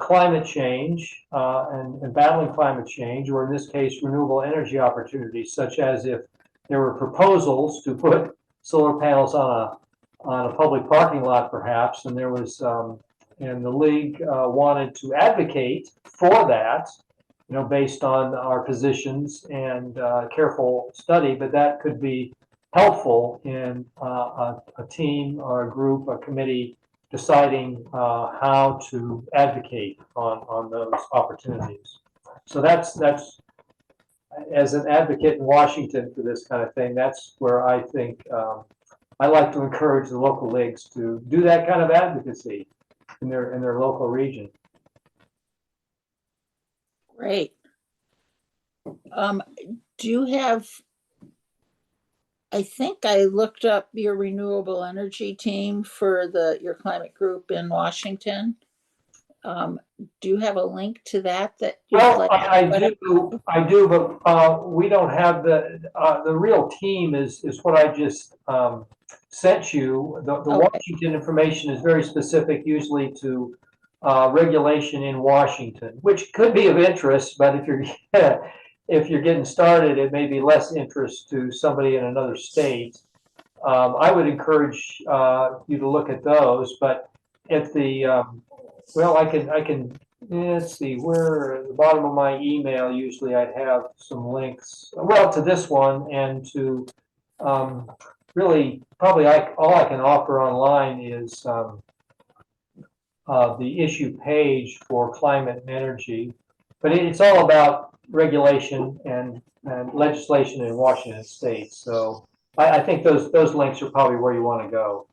S5: climate change and battling climate change, or in this case, renewable energy opportunities, such as if there were proposals to put solar panels on a public parking lot, perhaps, and there was and the league wanted to advocate for that, based on our positions and careful study, but that could be helpful in a team or a group, a committee deciding how to advocate on those opportunities. So that's as an advocate in Washington for this kind of thing, that's where I think I like to encourage the local leagues to do that kind of advocacy in their local region.
S4: Great. Do you have, I think I looked up your renewable energy team for your climate group in Washington. Do you have a link to that
S5: Well, I do, but we don't have the real team is what I just sent you. The
S4: Okay.
S5: Washington information is very specific, usually to regulation in Washington, which could be of interest, but if you're getting started, it may be less interest to somebody in another state. I would encourage you to look at those, but at the well, I can. Let's see, where at the bottom of my email, usually I'd have some links, well, to this one and to really probably all I can offer online is the issue page for climate and energy. But it's all about regulation and legislation in Washington State. So I think those links are probably where you want to go.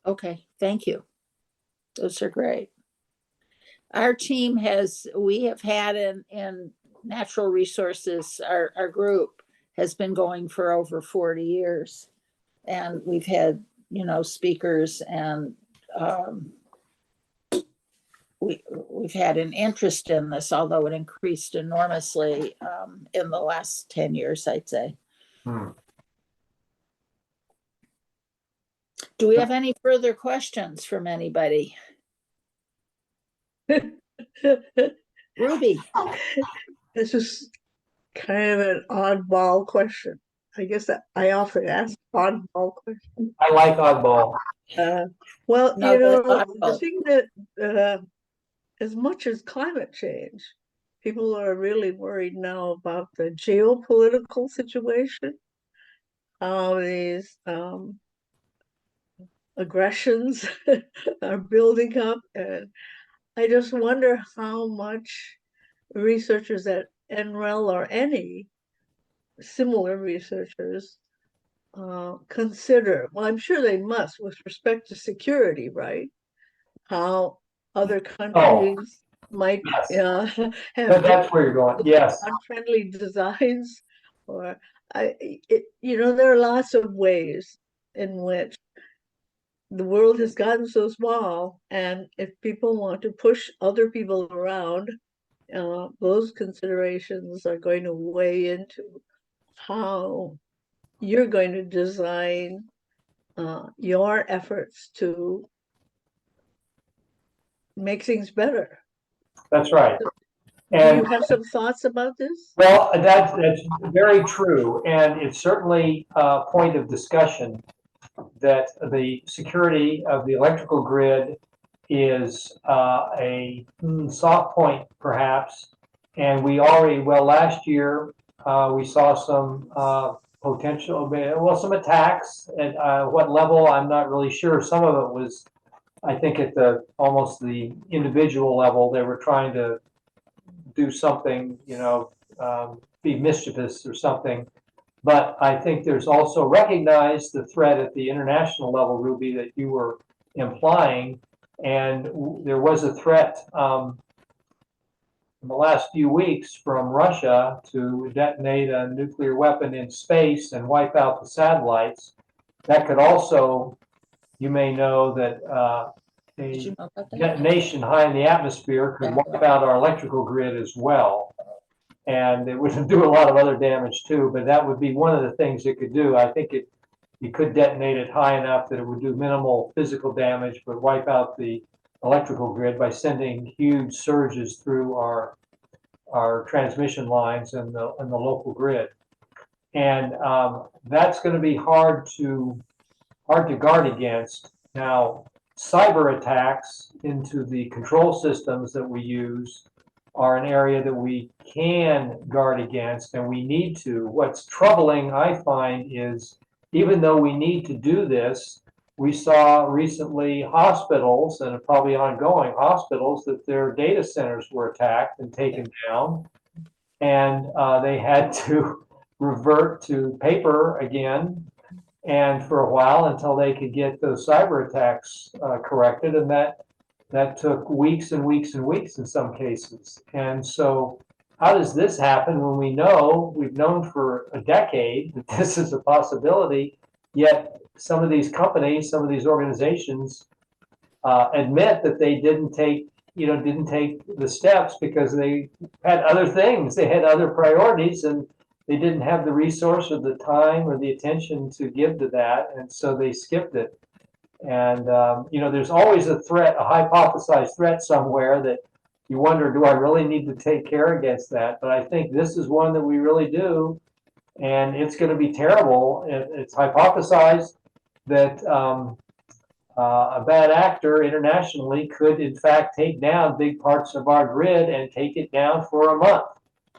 S4: Okay, thank you. Those are great. Our team we have had in natural resources, our group has been going for over 40 years. And we've had, speakers, and we've had an interest in this, although it increased enormously in the last 10 years, I'd say. Do we have any further questions from anybody? Ruby,
S9: This is kind of an oddball question. I guess that I often ask oddball questions.
S5: I like oddball.
S9: Well,
S4: No,
S9: you
S4: that's
S9: know, the
S4: oddball.
S9: thing that as much as climate change, people are really worried now about the geopolitical situation, how these aggressions are building up, and I just wonder how much researchers at NREL or any similar researchers consider, well, I'm sure they must with respect to security, right? How other countries might
S5: Yes.
S9: have
S5: That's where you're going. Yes.
S9: unfriendly designs, or you know, there are lots of ways in which the world has gotten so small, and if people want to push other people around, those considerations are going to weigh into how you're going to design your efforts to make things better.
S5: That's right.
S9: Do
S5: And
S9: you have some thoughts about this?
S5: well, that's very true, and it's certainly a point of discussion that the security of the electrical grid is a soft point, perhaps. And we already, well, last year we saw some potential, well, some attacks at what level, I'm not really sure. Some of it was, I think, at the almost the individual level. They were trying to do something, you know, be mischievous or something. But I think there's also recognized the threat at the international level, Ruby, that you were implying. And there was a threat in the last few weeks from Russia to detonate a nuclear weapon in space and wipe out the satellites. That could also, you may know that
S4: Did you
S5: a
S4: know about that?
S5: detonation high in the atmosphere could wipe out our electrical grid as well. And it would do a lot of other damage too, but that would be one of the things it could do. I think you could detonate it high enough that it would do minimal physical damage, but wipe out the electrical grid by sending huge surges through our transmission lines and the local grid. And that's going to be hard to guard against. Now, cyber attacks into the control systems that we use are an area that we can guard against, and we need to. What's troubling, I find, is even though we need to do this, we saw recently hospitals, and probably ongoing hospitals, that their data centers were attacked and taken down, and they had to revert to paper again, and for a while until they could get those cyber attacks corrected, and that took weeks and weeks and weeks in some cases. And so how does this happen when we've known for a decade that this is a possibility, yet some of these companies, some of these organizations admit that they didn't take the steps because they had other things, they had other priorities, and they didn't have the resource or the time or the attention to give to that, and so they skipped it. And there's always a threat, a hypothesized threat somewhere that you wonder, do I really need to take care against that? But I think this is one that we really do, and it's going to be terrible. It's hypothesized that a bad actor internationally could, in fact, take down big parts of our grid and take it down for a month,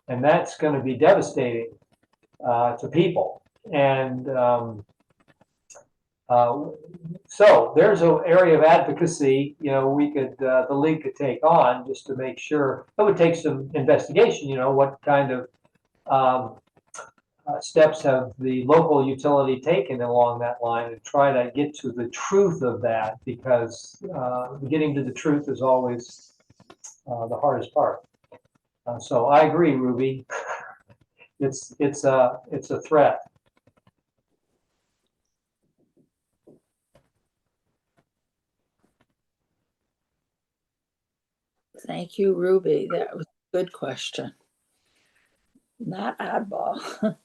S5: and that's going to be devastating to people. And so there's an area of advocacy, we could, the league could take on just to make sure. It would take some investigation, what kind of steps have the local utility taken along that line, and try to get to the truth of that, because getting to the truth is always the hardest part. So I agree, Ruby. It's a threat.
S4: Thank you, Ruby. That was a good question. Not oddball.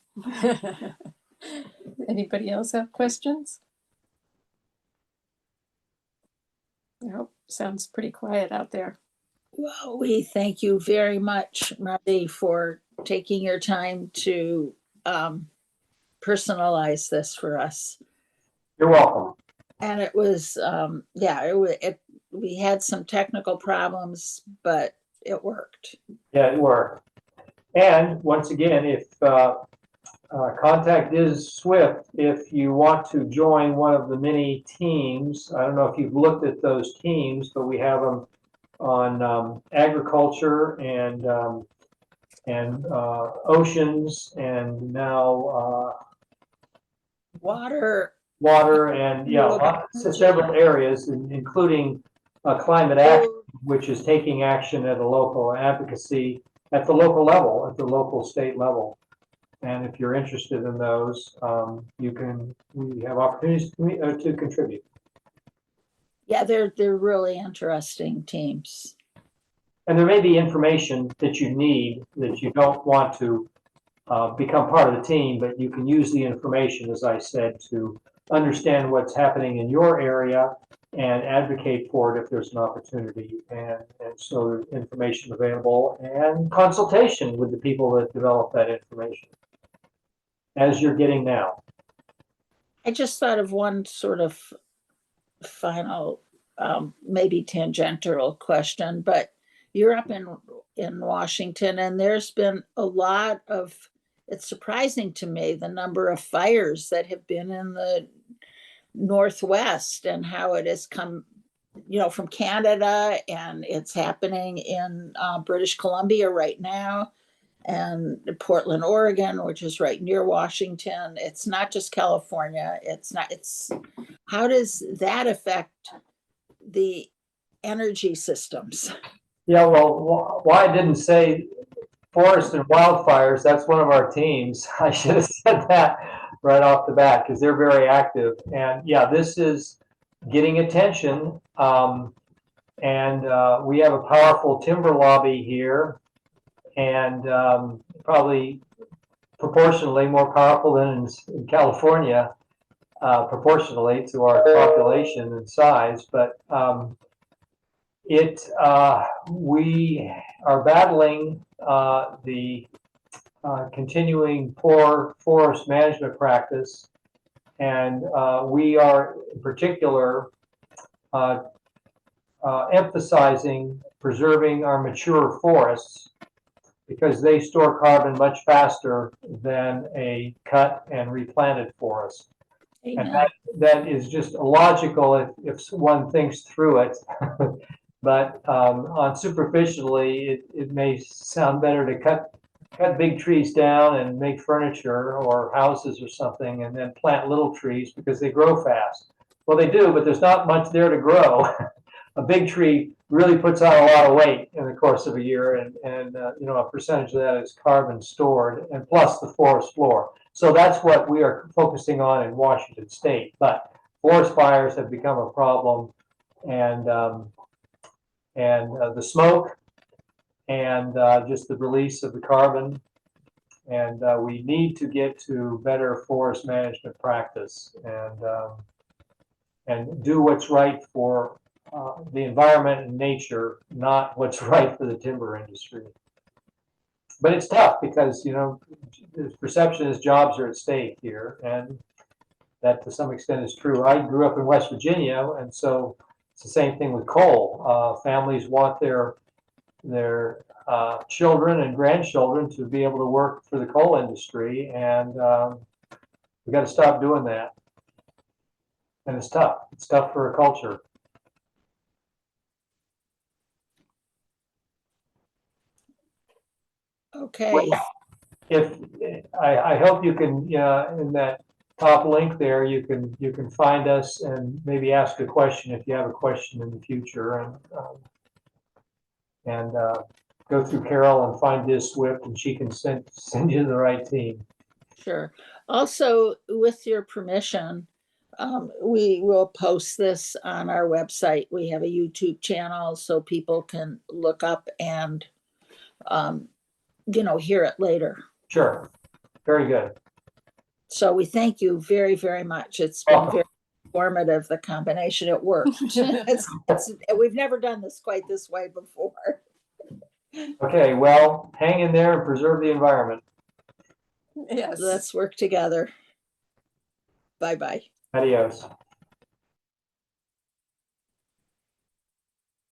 S7: Anybody else have questions? Nope, sounds pretty quiet out there.
S4: Well, we thank you very much, Marty, for taking your time to personalize this for us.
S5: You're welcome.
S4: And it was, we had some technical problems, but it worked.
S5: Yeah, it worked. And once again, if contact is Swift, if you want to join one of the many teams, I don't know if you've looked at those teams, but we have them on agriculture and oceans, and now
S4: Water.
S5: water, and several areas, including climate action, which is taking action at a local advocacy at the local level, at the local state level. And if you're interested in those, we have opportunities to contribute.
S4: Yeah, they're really interesting teams.
S5: And there may be information that you need that you don't want to become part of the team, but you can use the information, as I said, to understand what's happening in your area and advocate for it if there's an opportunity. And so there's information available and consultation with the people that develop that information, as you're getting now.
S4: I just thought of one sort of final, maybe tangential question, but you're up in Washington, and there's been a lot of, it's surprising to me, the number of fires that have been in the Northwest and how it has come, from Canada, and it's happening in British Columbia right now, and Portland, Oregon, which is right near Washington. It's not just California. How does that affect the energy systems?
S5: Yeah, well, why I didn't say forest and wildfires, that's one of our teams. I should have said that right off the bat, because they're very active. And yeah, this is getting attention. And we have a powerful timber lobby here, and probably proportionally more powerful than in California, proportionally to our population and size. But we are battling the continuing poor forest management practice, and we are in particular emphasizing preserving our mature forests, because they store carbon much faster than a cut and replanted forest.
S4: Amen.
S5: And that is just logical if one thinks through it. But on superficially, it may sound better to cut big trees down and make furniture or houses or something, and then plant little trees because they grow fast. Well, they do, but there's not much there to grow. A big tree really puts on a lot of weight in the course of a year, and a percentage of that is carbon stored, and plus the forest floor. So that's what we are focusing on in Washington State. But forest fires have become a problem, and the smoke, and just the release of the carbon. And we need to get to better forest management practice, and do what's right for the environment and nature, not what's right for the timber industry. But it's tough because, the perception is jobs are at stake here, and that to some extent is true. I grew up in West Virginia, and so it's the same thing with coal. Families want their children and grandchildren to be able to work for the coal industry, and we got to stop doing that. And it's tough. It's tough for a culture.
S4: Okay.
S5: If I hope you can, in that top link there, you can find us and maybe ask a question if you have a question in the future, and go through Carol and find Diz Swift, and she can send you the right team.
S4: Sure. Also, with your permission, we will post this on our website. We have a YouTube channel so people can look up and, hear it later.
S5: Sure. Very good.
S4: So we thank you very, very much. It's been very informative, the combination. It worked. We've never done this quite this way before.
S5: Okay, well, hang in there and preserve the environment.
S7: Yes.
S4: Let's work together. Bye-bye.
S5: Adios.